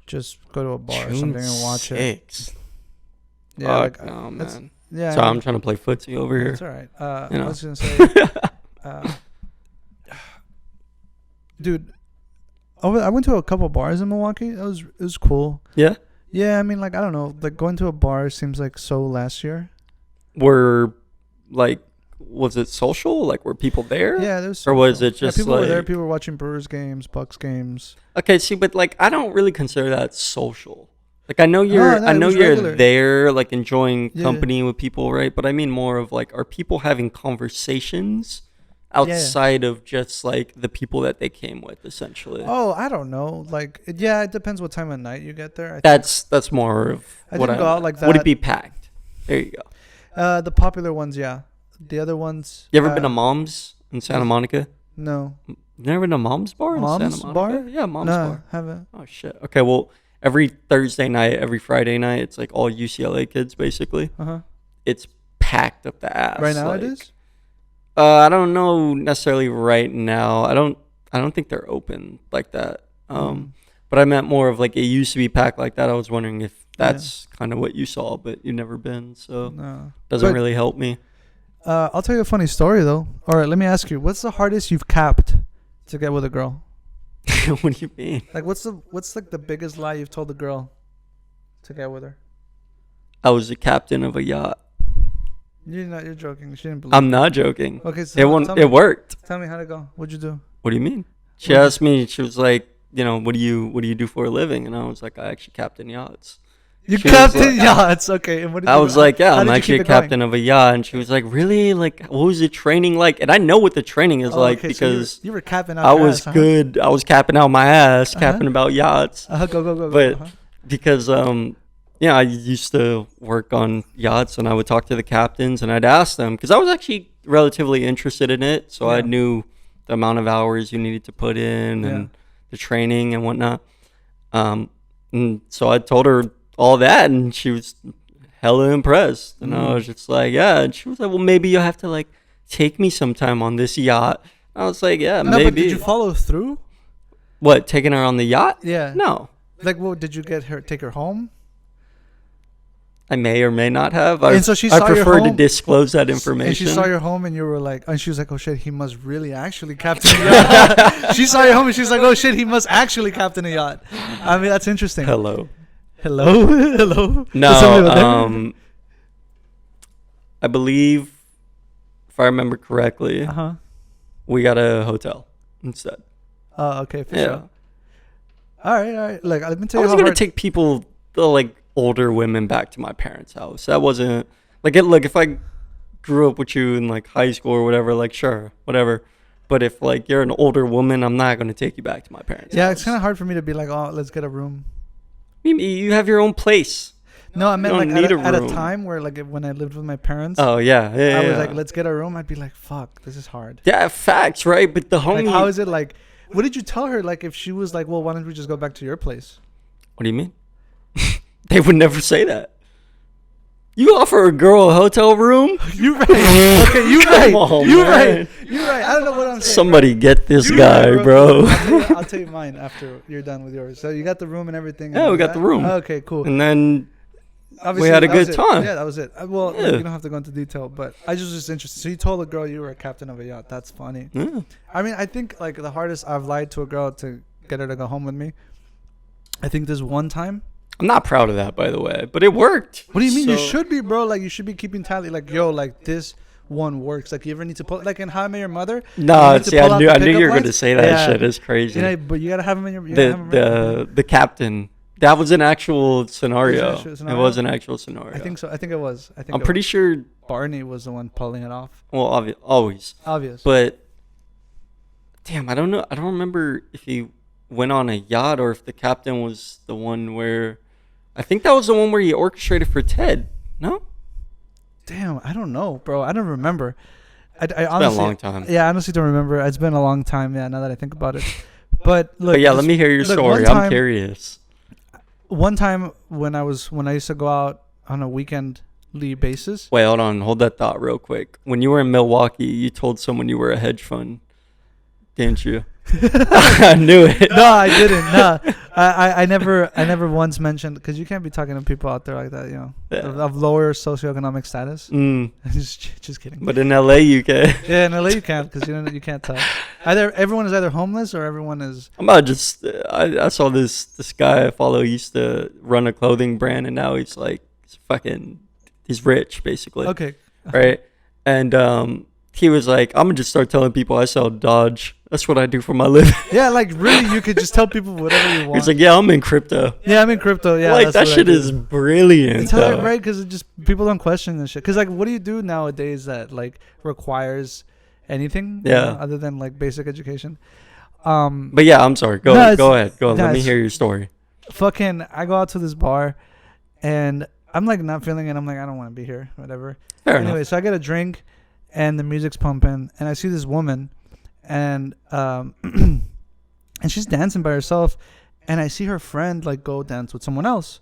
just go to a bar or something and watch it. Yeah, fuck like, no, man. Yeah. So I'm trying to play footsie over here. That's all right. You know. I was going to say, dude, I went to a couple bars in Milwaukee. It was cool. Yeah? Yeah, I mean, like, I don't know. Like, going to a bar seems like so last year. Like, was it social? Like, were people there? Yeah, there was. Or was it just people like... were there. People were watching Brewers games, Bucks games. Okay, see, but like, I don't really consider that social. Like, I know you're regular. there, like, enjoying company with people, right? But I mean more of like, are people having conversations outside of just like the people that they came with, essentially? Oh, I don't know. Like, it depends what time of night you get there. That's more of what I go out like that. Would it be packed? There you go. The popular ones, yeah. The other ones. You ever been to Mom's in Santa Monica? No. You never been to Mom's bar in Santa Monica? Bar? Yeah, Mom's no, bar. Haven't. Oh shit. Okay, well, every Thursday night, every Friday night, it's like all UCLA kids basically. It's packed up the ass. Right now like, it is. I don't know necessarily right now. I don't think they're open like that. But I meant more of like it used to be packed like that. I was wondering if that's kind of what you saw, but you've never been, so doesn't really help me. I'll tell you a funny story though. All right, let me ask you: what's the hardest you've capped to get with a girl? What do you mean? Like, what's like the biggest lie you've told a girl to get with her? I was the captain of a yacht. You're joking. She didn't believe. I'm not joking. Okay, so it worked. Tell me how to go. What'd you do? What do you mean? She asked me. She was like, you know, what do you do for a living? And I was like, I actually captain yachts. You captain yachts, okay. And what did I was like, yeah, I'm actually a captain going? of a yacht. And she was like, really? Like, what was the training like? And I know what the training is like because so you were capping out. I was good. I was capping out my ass, capping about yachts. Go. But because I used to work on yachts, and I would talk to the captains, and I'd ask them because I was actually relatively interested in it, so I knew the amount of hours you needed to put in and the training and whatnot. And so I told her all that, and she was hella impressed, and I was just like, yeah. And she was like, well, maybe you'll have to like take me sometime on this yacht. I was like, yeah, maybe. But did you follow through? What, taking her on the yacht? Yeah. No. Like, what did you take her home? I may or may not have. And so she saw I prefer your home, to disclose that information. And she saw your home, and you were like, and she was like, oh shit, he must really actually captain a yacht. She saw your home, and she's like, oh shit, he must actually captain a yacht. I mean, that's interesting. Hello. No. I believe, if I remember correctly, we got a hotel instead. Oh, okay, for sure. All right. Like, let me tell you. I was gonna take people like older women back to my parents' house. That wasn't like it. Like if I grew up with you in like high school or whatever, like sure, whatever. But if like you're an older woman, I'm not gonna take you back to my parents' house. It's kind of hard for me to be like, oh, let's get a room. You have your own place. No, I meant like at a time where like when I lived with my parents. Oh yeah. I was like, let's get a room. I'd be like, fuck, this is hard. Yeah, facts, right? But the homie. Like, how is it like? What did you tell her? Like, if she was like, well, why don't we just go back to your place? What do you mean? They would never say that. You offer a girl a hotel room? You right. Okay, you right. You right. I don't know what I'm saying. Somebody get this guy, right, bro. I'll tell you mine after you're done with yours. So you got the room and everything. Yeah, we got the room. Okay, cool. And then obviously, we had a good time. Yeah, that was it. Well, you don't have to go into detail, but I was just interested. So you told a girl you were a captain of a yacht. That's funny. Yeah. I mean, I think like the hardest I've lied to a girl to get her to go home with me. I think there's one time. I'm not proud of that, by the way, but it worked. What do you mean? You should be, bro. Like, you should be keeping tally. Like, yo, like, this one works. Like, you ever need to pull, like, in How I Met Your Mother? No, see, I knew you were going to say that shit. It's crazy. You know, but you got to have him in your... The captain. That was an actual scenario. It was an actual scenario. I think so. I think it was. I'm pretty sure... Barney was the one pulling it off. Well, always. Obvious. But, damn, I don't know. I don't remember if he went on a yacht or if the captain was the one where... I think that was the one where he orchestrated for Ted. No? Damn, I don't know, bro. I don't remember. It's honestly, been a long time. Yeah, I honestly don't remember. It's been a long time, yeah, now that I think about it. But look, let me hear your story. I'm curious. One time when I used to go out on a weekendly basis. Wait, hold on. Hold that thought real quick. When you were in Milwaukee, you told someone you were a hedge fund, didn't you? I knew it. No, I didn't. No, I never once mentioned, because you can't be talking to people out there like that, you know, of lower socioeconomic status. Just kidding. But in LA, you can. Yeah, in LA you can't, because you can't tell. Everyone is either homeless or everyone is. I'm not just. I saw this guy I follow. He used to run a clothing brand, and now he's rich basically. Okay. Right, and he was like, I'm gonna just start telling people I sell Dodge. That's what I do for my living. Yeah, like really, you could just tell people whatever you want. He's like, yeah, I'm in crypto. Yeah, I'm in crypto. Yeah, like that shit is brilliant. It's right, because it just people don't question this shit. Because like, what do you do nowadays that like requires anything? Yeah. Other than like basic education. But yeah, I'm sorry. Go ahead. Let me hear your story. Fucking, I go out to this bar, and I'm like not feeling it. I'm like, I don't want to be here. Whatever. Fair anyway, enough. So I get a drink, and the music's pumping, and I see this woman. And and she's dancing by herself, and I see her friend like go dance with someone else.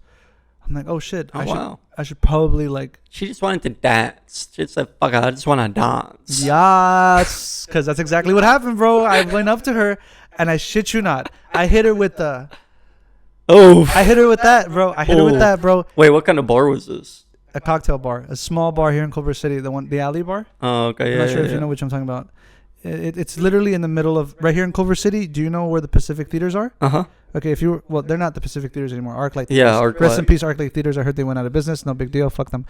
I'm like, oh shit! I should probably like. She just wanted to dance. She said, "Fuck, I just want to dance." Yes, because that's exactly what happened, bro. I went up to her, and I shit you not, I hit her with the. Oh. I hit her with that, bro. Wait, what kind of bar was this? A cocktail bar, a small bar here in Culver City, the alley bar. Oh, okay. I'm not sure if you know which I'm talking about. It's literally in the middle of right here in Culver City. Do you know where the Pacific Theaters are? Okay, they're not the Pacific Theaters anymore. ArcLight Theaters. Yeah, ArcLight. Rest in peace, ArcLight Theaters. I heard they went out of business. No big deal. Fuck them.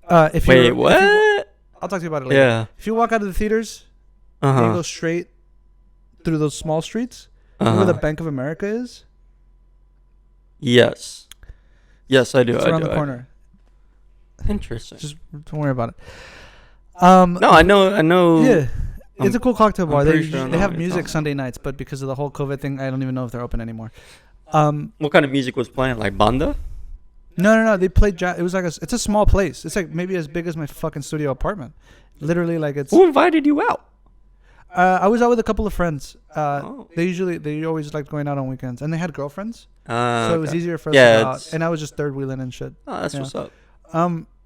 What? I'll talk to you about it later. Yeah. If you walk out of the theaters, and you go straight through those small streets, where the Bank of America is. Yes, I do. It's around the corner. Interesting. Just don't worry about it. No, I know. Yeah. It's a cool cocktail bar. They have music Sunday about. nights, but because of the whole COVID thing, I don't even know if they're open anymore. What kind of music was playing? Like banda? No. They played jazz. It was like it's a small place. It's like maybe as big as my fucking studio apartment. Literally, like it's. Who invited you out? I was out with a couple of friends. They always liked going out on weekends, and they had girlfriends, so it was easier for us to go out. And I was just third wheeling and shit. Oh, that's what's up.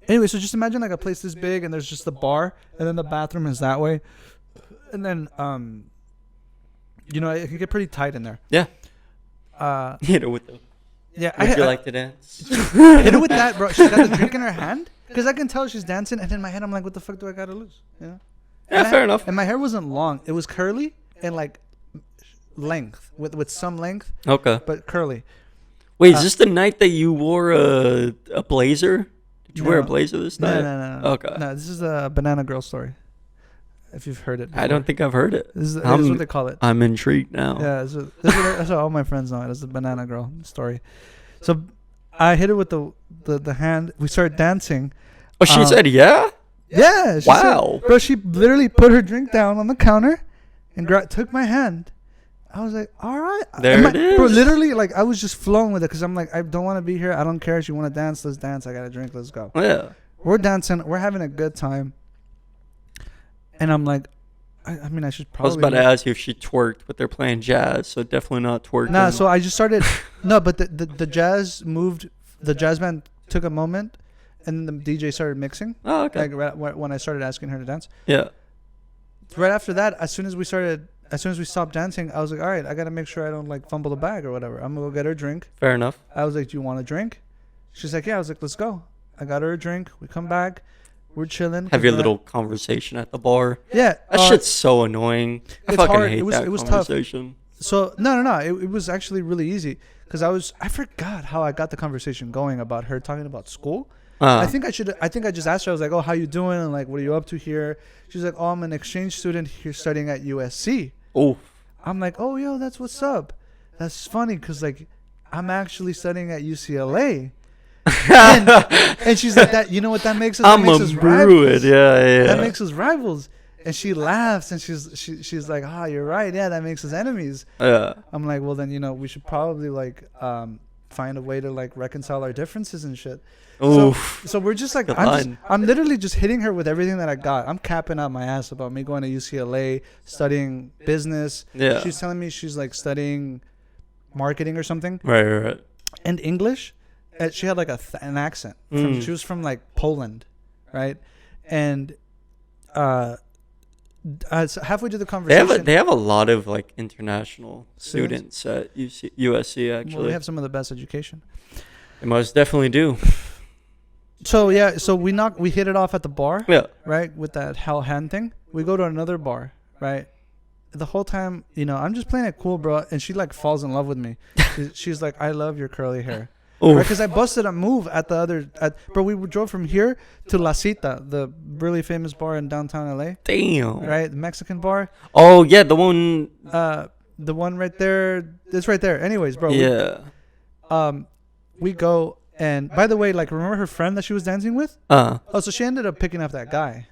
Anyway, so just imagine like a place this big, and there's just the bar, and then the bathroom is that way. And then, it can get pretty tight in there. Yeah. Hit her with the. Yeah. Would you like to dance? Hit her with that, bro. She's got the drink in her hand, because I can tell she's dancing, and in my head I'm like, what the fuck do I gotta lose? You know? Yeah, fair enough. And my hair wasn't long; it was curly and like length with some length. Okay. But curly. Wait, is this the night that you wore a blazer? Did you wear a blazer this night? No. Okay. No, this is a Banana Girl story. If you've heard it before. I don't think I've heard it. This is what they call it. I'm intrigued now. Yeah, that's what all my friends know it as the Banana Girl story. So I hit her with the hand. We started dancing. Oh, she said yeah? Yeah. Wow. Said, bro, she literally put her drink down on the counter and took my hand. I was like, all right. There it is. Bro, literally, like, I was just flowing with it because I'm like, I don't want to be here. I don't care if you want to dance. Let's dance. I got a drink. Let's go. Yeah. We're dancing. We're having a good time. And I'm like, I mean, I should probably. I was about to ask you if she twerked, but they're playing jazz, so definitely not twerking. Nah, so I just started. No, but the jazz moved. The jazz band took a moment, and the DJ started mixing. Oh, okay. Like when I started asking her to dance. Yeah. Right after that, as soon as we stopped dancing, I was like, all right, I gotta make sure I don't like fumble the bag or whatever. I'm gonna go get her a drink. Fair enough. I was like, do you want a drink? She's like, yeah. I was like, let's go. I got her a drink. We come back. We're chilling. Have your little conversation at the bar. Yeah. That shit's so annoying. I fucking hate that conversation. Tough. So, no. It was actually really easy because I forgot how I got the conversation going about her talking about school. I think I just asked her, I was like, oh, how you doing? And like, what are you up to here? She's like, oh, I'm an exchange student here studying at USC. Oh. I'm like, oh, yo, that's what's up. That's funny because like I'm actually studying at UCLA. and she's like, that, you know what that makes us? I'm a Bruin. Yeah. That makes us rivals. And she laughs and she's like, ah, you're right. Yeah, that makes us enemies. Yeah. I'm like, well, then, we should probably like find a way to like reconcile our differences and shit. So we're just like, I'm literally just hitting her with everything that I got. I'm capping out my ass about me going to UCLA, studying business. Yeah. She's telling me she's like studying marketing or something. Right. And English. She had like an accent. She was from like Poland, right? And so halfway through the conversation, they have a lot of like international students at USC. Actually, well, we have some of the best education. They most definitely do. So yeah, we hit it off at the bar. Yeah. Right, with that hell hand thing. We go to another bar, right? The whole time, I'm just playing it cool, bro. And she like falls in love with me. She's like, I love your curly hair. Because I busted a move bro, we drove from here to La Cita, the really famous bar in downtown LA. Damn. Right, the Mexican bar. Oh yeah, the one. The one right there. It's right there. Anyways, bro. Yeah. We go, and by the way, like, remember her friend that she was dancing with? Oh, so she ended up picking up that guy.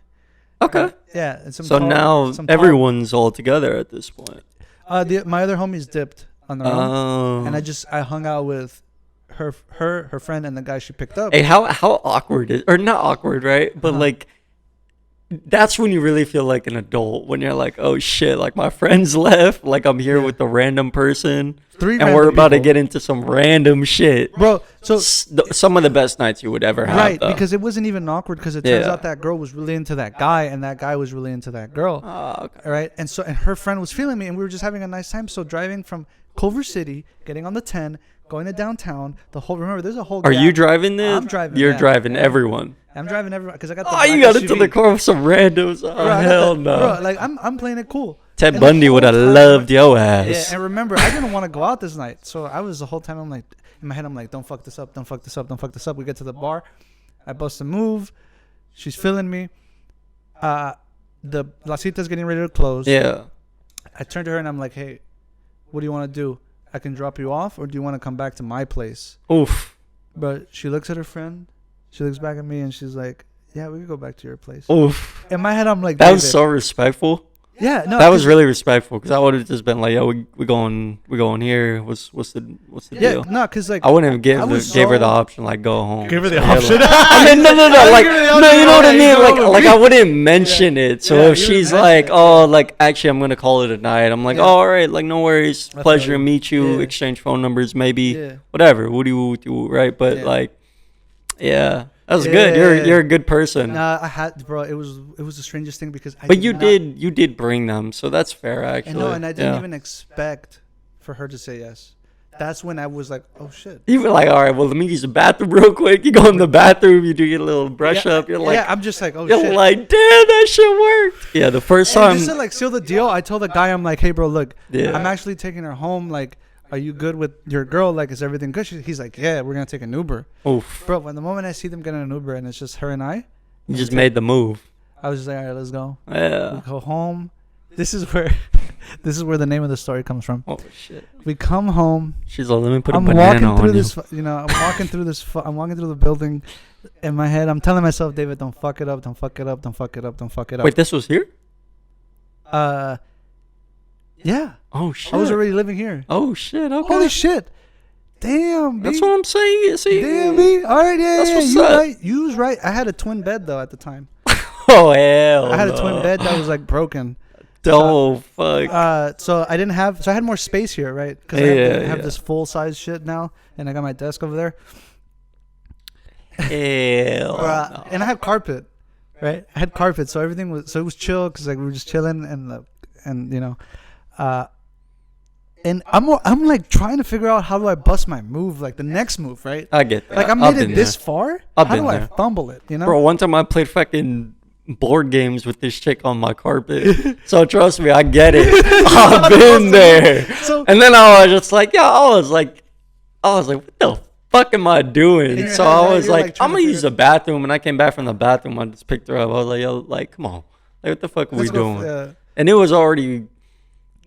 Okay. Yeah. And now everyone's all together at this point. My other homies dipped on their own, and I hung out with her friend and the guy she picked up. Hey, how awkward is, or not awkward, right? But like, that's when you really feel like an adult, when you're like, oh shit, like my friends left, like I'm here with a random person, and we're about to get into some random shit, bro. So some of the best nights you would ever have, right? Though. Because it wasn't even awkward, because it turns out that girl was really into that guy, and that guy was really into that girl. Oh, okay. Right, and her friend was feeling me, and we were just having a nice time. So driving from Culver City, getting on the 10, going to downtown, remember, there's a whole. Are you driving this? I'm driving. You're driving everyone. I'm driving everyone because I got. You got into the car with some randos. Oh, bro, hell no! Bro, like I'm playing it cool. Ted Bundy would have loved your ass. Yeah, and remember, I didn't want to go out this night, so I was the whole time. I'm like, in my head, I'm like, don't fuck this up, don't fuck this up, don't fuck this up. We get to the bar, I bust a move. She's feeling me. The La Cita's getting ready to close. Yeah. I turn to her and I'm like, hey, what do you want to do? I can drop you off, or do you want to come back to my place? Oof. But she looks at her friend. She looks back at me and she's like, yeah, we can go back to your place. Oof. In my head, I'm like, that was so respectful. Yeah, no, that was really respectful, because I would have just been like, "Yo, we going here. What's the deal?" No, because like I wouldn't have gave her the option, like, go home. Give her the option. I mean, no, like, no, you know what I mean? Like I wouldn't mention it. So if she's like, "Oh, like actually, I'm gonna call it a night," I'm like, "Oh, all right, like no worries. Pleasure to meet you. Exchange phone numbers, maybe, whatever. What do you right?" But like, yeah. That was good. You're a good person. Nah, I had, bro. It was the strangest thing, because you did bring them, so that's fair, actually. And I didn't even expect for her to say yes. That's when I was like, oh shit. You were like, all right, well, let me use the bathroom real quick. You go in the bathroom, you do get a little brush up. You're like, I'm just like, oh shit. You're like, damn, that shit worked. Yeah, the first time. Just to like seal the deal, I told the guy, I'm like, hey, bro, look, I'm actually taking her home. Like, are you good with your girl? Like, is everything good? He's like, yeah, we're going to take an Uber. Oof. Bro, when the moment I see them get in an Uber and it's just her and I. You just made the move. I was just like, all right, let's go. Yeah. We go home. This is where This is where the name of the story comes from. Oh shit! We come home. She's like, let me put a banana on you. I'm walking through this. I'm walking through the building. In my head, I'm telling myself, David, don't fuck it up. Don't fuck it up. Don't fuck it up. Don't fuck it up. Wait, this was here? Yeah. Oh shit! I was already living here. Oh shit! Okay. Holy shit! Damn, B. That's what I'm saying. See, damn, B. All right, yeah, that's what's you up. right. You was right. I had a twin bed though at the time. Oh hell! I had a twin bed that was like broken. Oh fuck. So I didn't have. So I had more space here, right? Because I have this full size shit now, and I got my desk over there. Hell. No. And I had carpet, right? I had carpet, so everything was it was chill because like we were just chilling and you know, and I'm like trying to figure out how do I bust my move, like the next move, right? I get that. Like I made it this far. How do I fumble it? You know, bro. One time I played fucking board games with this chick on my carpet. So trust me, I get it. I've been there. And then I was just like, I was like, what the fuck am I doing? So I was like, I'm gonna use the bathroom. And I came back from the bathroom. I just picked her up. I was like, yo, like, come on, like, what the fuck are we doing? And it was already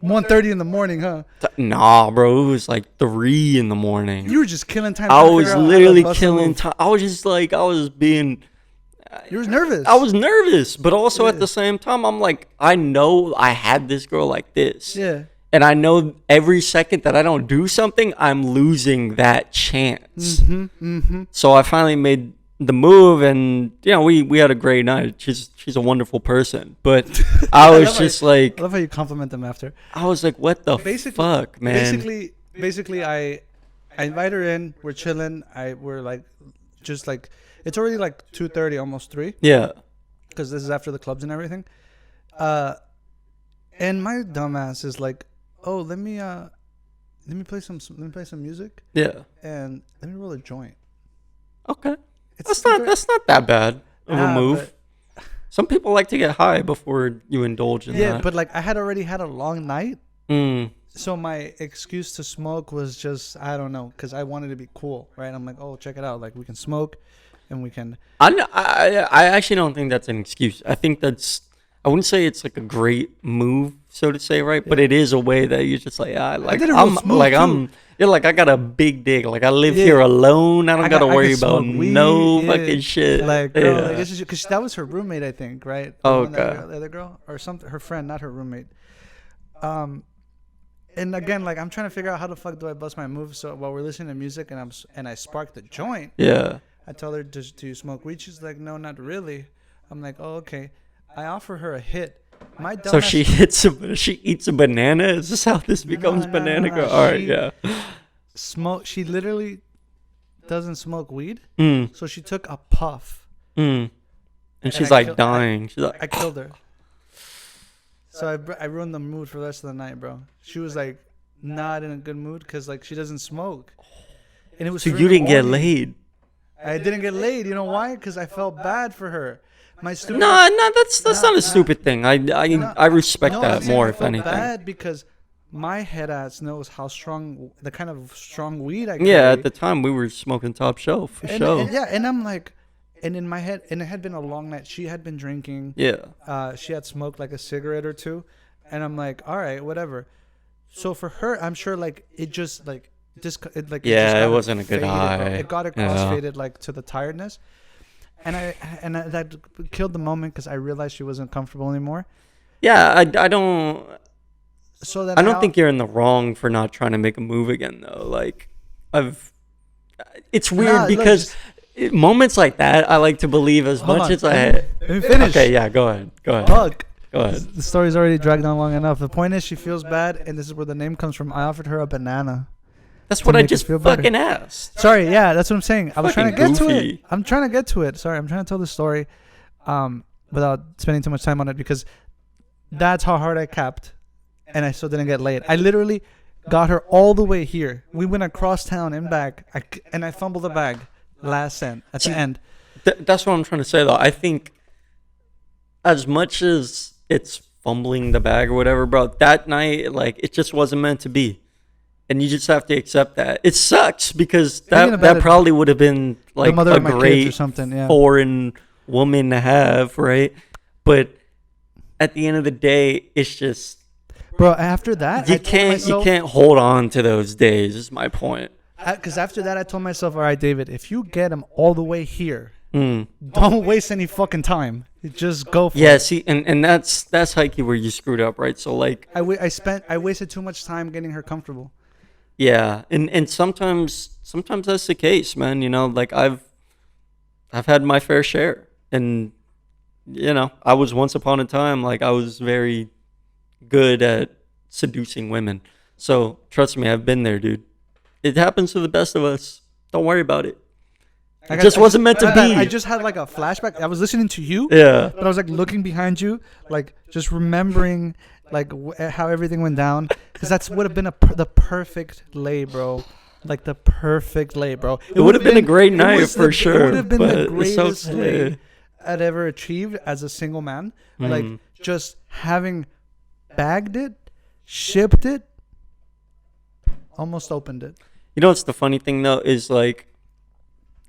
1:30 in the morning, huh? Nah, bro, it was like 3 in the morning. You were just killing time. I was literally killing time. I was just like, I was being. You was nervous. I was nervous, but also at the same time, I'm like, I know I had this girl like this. Yeah. And I know every second that I don't do something, I'm losing that chance. So I finally made the move, and you know, we had a great night. She's a wonderful person, but I was just like, I love how you compliment them after. I was like, what the fuck, man? Basically, I invite her in. We're chilling. We're like, just like. It's already like 2:30, almost 3. Yeah. Because this is after the clubs and everything. And my dumbass is like, oh, let me play some music. Yeah. And let me roll a joint. Okay. That's not that bad of a move. Some people like to get high before you indulge in that. Yeah, but like I had already had a long night. Mm. So my excuse to smoke was just, I don't know, because I wanted to be cool, right? I'm like, oh, check it out. Like we can smoke. And we can. I actually don't think that's an excuse. I think I wouldn't say it's like a great move, so to say, right? Yeah. But it is a way that you're just like, I got a big dick. Like I live here alone. I don't gotta worry about no fucking shit. Like, girl, like because that was her roommate, I think, right? Okay. The other girl or something, her friend, not her roommate. And again, like I'm trying to figure out how the fuck do I bust my move. So while we're listening to music and I spark the joint. Yeah. I tell her, do you smoke weed? She's like, no, not really. I'm like, oh, okay. I offer her a hit. So she eats a banana? Is this how this becomes banana girl? All right, yeah. She literally doesn't smoke weed. Mm. So she took a puff. Mm. And she's like dying. She's like, I killed her. So I ruined the mood for the rest of the night, bro. She was like not in a good mood because like she doesn't smoke. And it was. So you didn't get laid? I didn't get laid. You know why? Because I felt bad for her. That's not a stupid thing. I respect that more, if anything. I felt bad because my head ass knows how strong, the kind of strong weed I carry. Yeah, at the time we were smoking top shelf for sure. And I'm like, and in my head, and it had been a long night. She had been drinking. Yeah. She had smoked like a cigarette or two, and I'm like, all right, whatever. So for her, I'm sure like it just like. It wasn't a good high. It got it crossfaded like to the tiredness, and that killed the moment because I realized she wasn't comfortable anymore. Yeah, I don't. So then I don't think you're in the wrong for not trying to make a move again though. Like, it's weird because moments like that I like to believe as much as I. Let me finish. Okay, yeah, go ahead. Fuck. Go ahead. The story's already dragged on long enough. The point is, she feels bad, and this is where the name comes from. I offered her a banana. That's what I just fucking asked. Sorry, yeah, that's what I'm saying. I was trying to get to it. I'm trying to get to it. Sorry, I'm trying to tell the story without spending too much time on it because that's how hard I capped, and I still didn't get laid. I literally got her all the way here. We went across town and back, and I fumbled the bag last cent at the end. That's what I'm trying to say, though. I think as much as it's fumbling the bag or whatever, bro, that night, like, it just wasn't meant to be. And you just have to accept that. It sucks because that probably would have been like a great foreign woman to have, right? But at the end of the day, it's just Bro, after that, you can't hold on to those days. Is my point. Because after that, I told myself, all right, David, if you get him all the way here, don't waste any fucking time. Just go for it. Yeah, see, and that's Heike where you screwed up, right? So like, I wasted too much time getting her comfortable. Yeah, and sometimes that's the case, man. You know, like I've had my fair share, and you know, I was once upon a time like I was very good at seducing women. So trust me, I've been there, dude. It happens to the best of us. Don't worry about it. It just wasn't meant to be. I just had like a flashback. I was listening to you. Yeah. But I was like looking behind you, like just remembering like how everything went down. Because that's would have been the perfect lay, bro. Like the perfect lay, bro. It would have been a great night for sure. It would have been the greatest lay I'd ever achieved as a single man. Like just having bagged it, shipped it, almost opened it. You know what's the funny thing though is like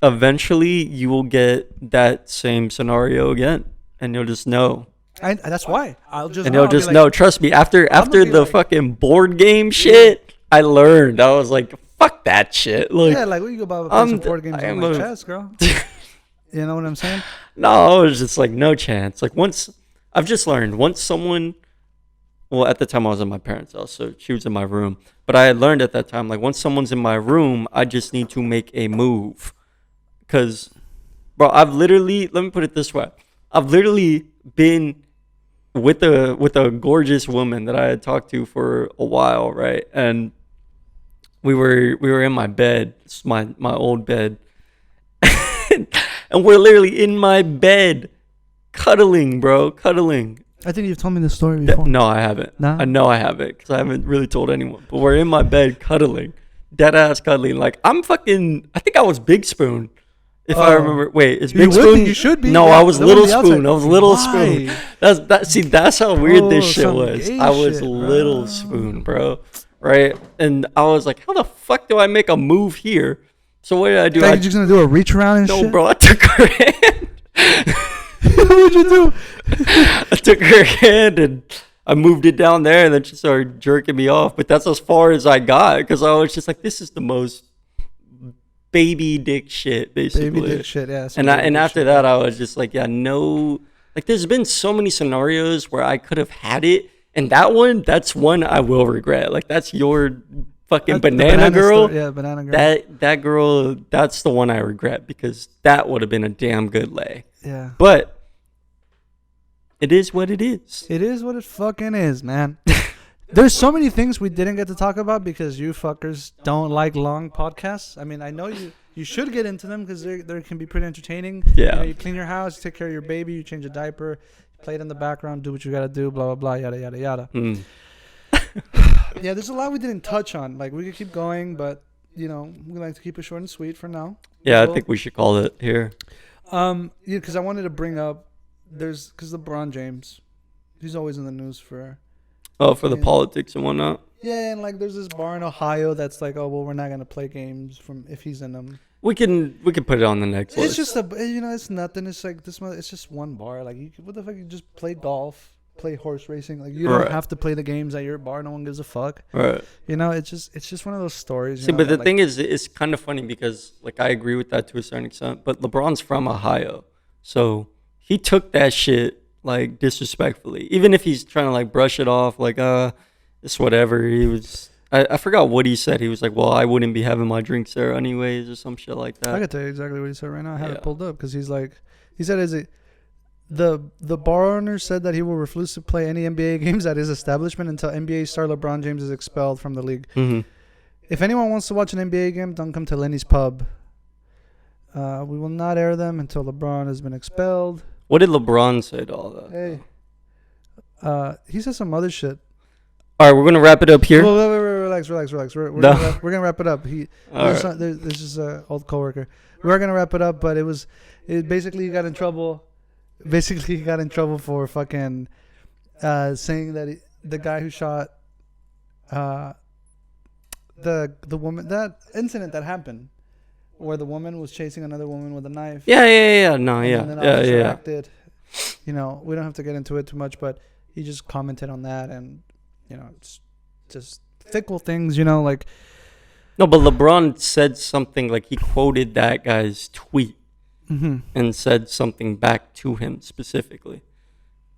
eventually you will get that same scenario again and you'll just know. That's why I'll just know. Trust me. After the fucking board game shit, I learned. I was like, fuck that shit. Like, yeah, like we go about play some board games on my chest, girl. You know what I'm saying? No, I was just like, no chance. Like I've just learned once someone. Well, at the time I was in my parents' house, so she was in my room. But I had learned at that time, like once someone's in my room, I just need to make a move. Cause, bro, let me put it this way. I've literally been with a gorgeous woman that I had talked to for a while, right? And we were in my bed, it's my old bed. And we're literally in my bed, cuddling, bro, cuddling. I think you've told me this story before. No, I haven't. No? I know I haven't because I haven't really told anyone. But we're in my bed cuddling, dead ass cuddling. Like I think I was Big Spoon, if I remember. Wait, is Big Spoon? You should be. No, yeah, I was Little Spoon. I was Little Spoon. That's how weird this shit was. I was Little Spoon, bro. Right, and I was like, how the fuck do I make a move here? So what did I do? You're just gonna do a reach around and shit? No, bro. I took her hand. What'd you do? I took her hand and I moved it down there, and then she started jerking me off. But that's as far as I got because I was just like, this is the most baby dick shit, basically. Baby dick shit, yeah. And after that, I was just like, yeah, no. Like, there's been so many scenarios where I could have had it, and that's one I will regret. Like, that's your fucking banana girl. Yeah, banana girl. That girl, that's the one I regret because that would have been a damn good lay. Yeah. But it is what it is. It is what it fucking is, man. There's so many things we didn't get to talk about because you fuckers don't like long podcasts. I mean, I know you should get into them because they can be pretty entertaining. Yeah. You clean your house, you take care of your baby, you change a diaper, play it in the background, do what you gotta do, blah, blah, blah, yada, yada, yada. Yeah, there's a lot we didn't touch on. Like, we could keep going, but, you know, we like to keep it short and sweet for now. Yeah, I think we should call it here. Yeah, because I wanted to bring up, because LeBron James, he's always in the news for... for the politics and whatnot. Yeah, and like there's this bar in Ohio that's like, oh well, we're not gonna play games from if he's in them. We can put it on the next list. It's just it's nothing. It's like it's just one bar. Like what the fuck? You just play golf, play horse racing. Like you don't have to play the games at your bar. No one gives a fuck. Right. You know, it's just one of those stories. See, but the thing is, it's kind of funny because like I agree with that to a certain extent. But LeBron's from Ohio, so he took that shit like disrespectfully, even if he's trying to like brush it off, like it's whatever. He was, I forgot what he said. He was like, well, I wouldn't be having my drinks there anyways, or some shit like that. I can tell you exactly what he said right now. I have it pulled up because he said, the bar owner said that he will refuse to play any NBA games at his establishment until NBA star LeBron James is expelled from the league. Mm-hmm. If anyone wants to watch an NBA game, don't come to Lenny's Pub. We will not air them until LeBron has been expelled. What did LeBron say to all that? Hey, he said some other shit. All right, we're gonna wrap it up here. Wait, relax. We're gonna wrap it up. This is an old coworker. We're gonna wrap it up, but it basically he got in trouble. Basically, he got in trouble for fucking saying that the guy who shot the woman, that incident that happened. Where the woman was chasing another woman with a knife. Yeah. Acted. You know, we don't have to get into it too much, but he just commented on that, and it's just fickle things, like. No, but LeBron said something like he quoted that guy's tweet and said something back to him specifically.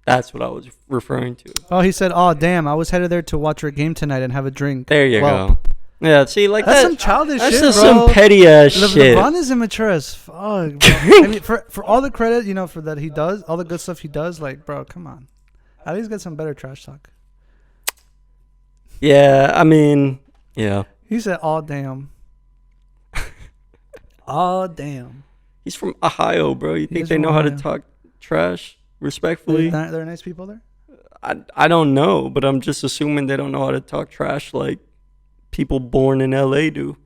That's what I was referring to. Oh, he said, "Oh, damn, I was headed there to watch your game tonight and have a drink." There you go. Yeah, see, like that's some childish shit, bro. That's just some petty ass shit. LeBron is immature as fuck, bro. I mean, for all the credit, for that he does, all the good stuff he does, like, bro, come on. At least get some better trash talk. Yeah, I mean, yeah. He said, "Oh, damn." Oh, damn. He's from Ohio, bro. You think they know how to talk trash respectfully? They're nice people there? I don't know, but I'm just assuming they don't know how to talk trash like people born in LA do.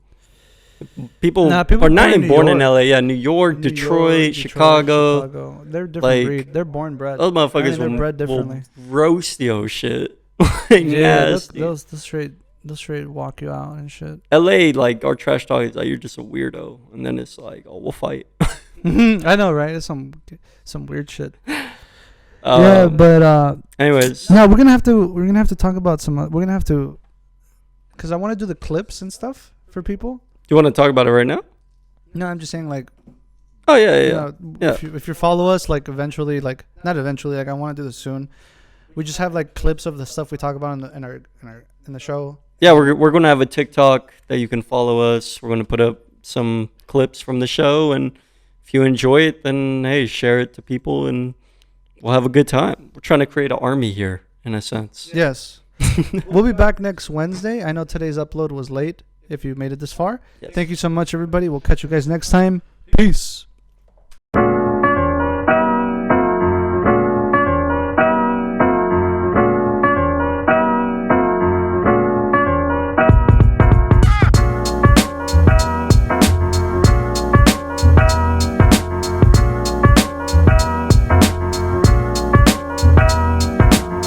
People are not even born in LA. Yeah, New York, Detroit, Chicago. They're different breed. They're born bred. Those motherfuckers will roast your shit. Nasty. They'll straight walk you out and shit. LA, like, our trash talk is like, you're just a weirdo. And then it's like, oh, we'll fight. I know, right? It's some weird shit. Yeah, but anyways. No, we're gonna have to talk about some. We're gonna have to, because I want to do the clips and stuff for people. Do you want to talk about it right now? No, I'm just saying, like. Oh yeah. If you follow us, like, eventually, like, not eventually, like, I want to do this soon. We just have like clips of the stuff we talk about in the show. Yeah, we're gonna have a TikTok that you can follow us. We're gonna put up some clips from the show, and if you enjoy it, then hey, share it to people, and we'll have a good time. We're trying to create an army here, in a sense. Yes. We'll be back next Wednesday. I know today's upload was late. If you made it this far, Thank you so much, everybody. We'll catch you guys next time. Peace.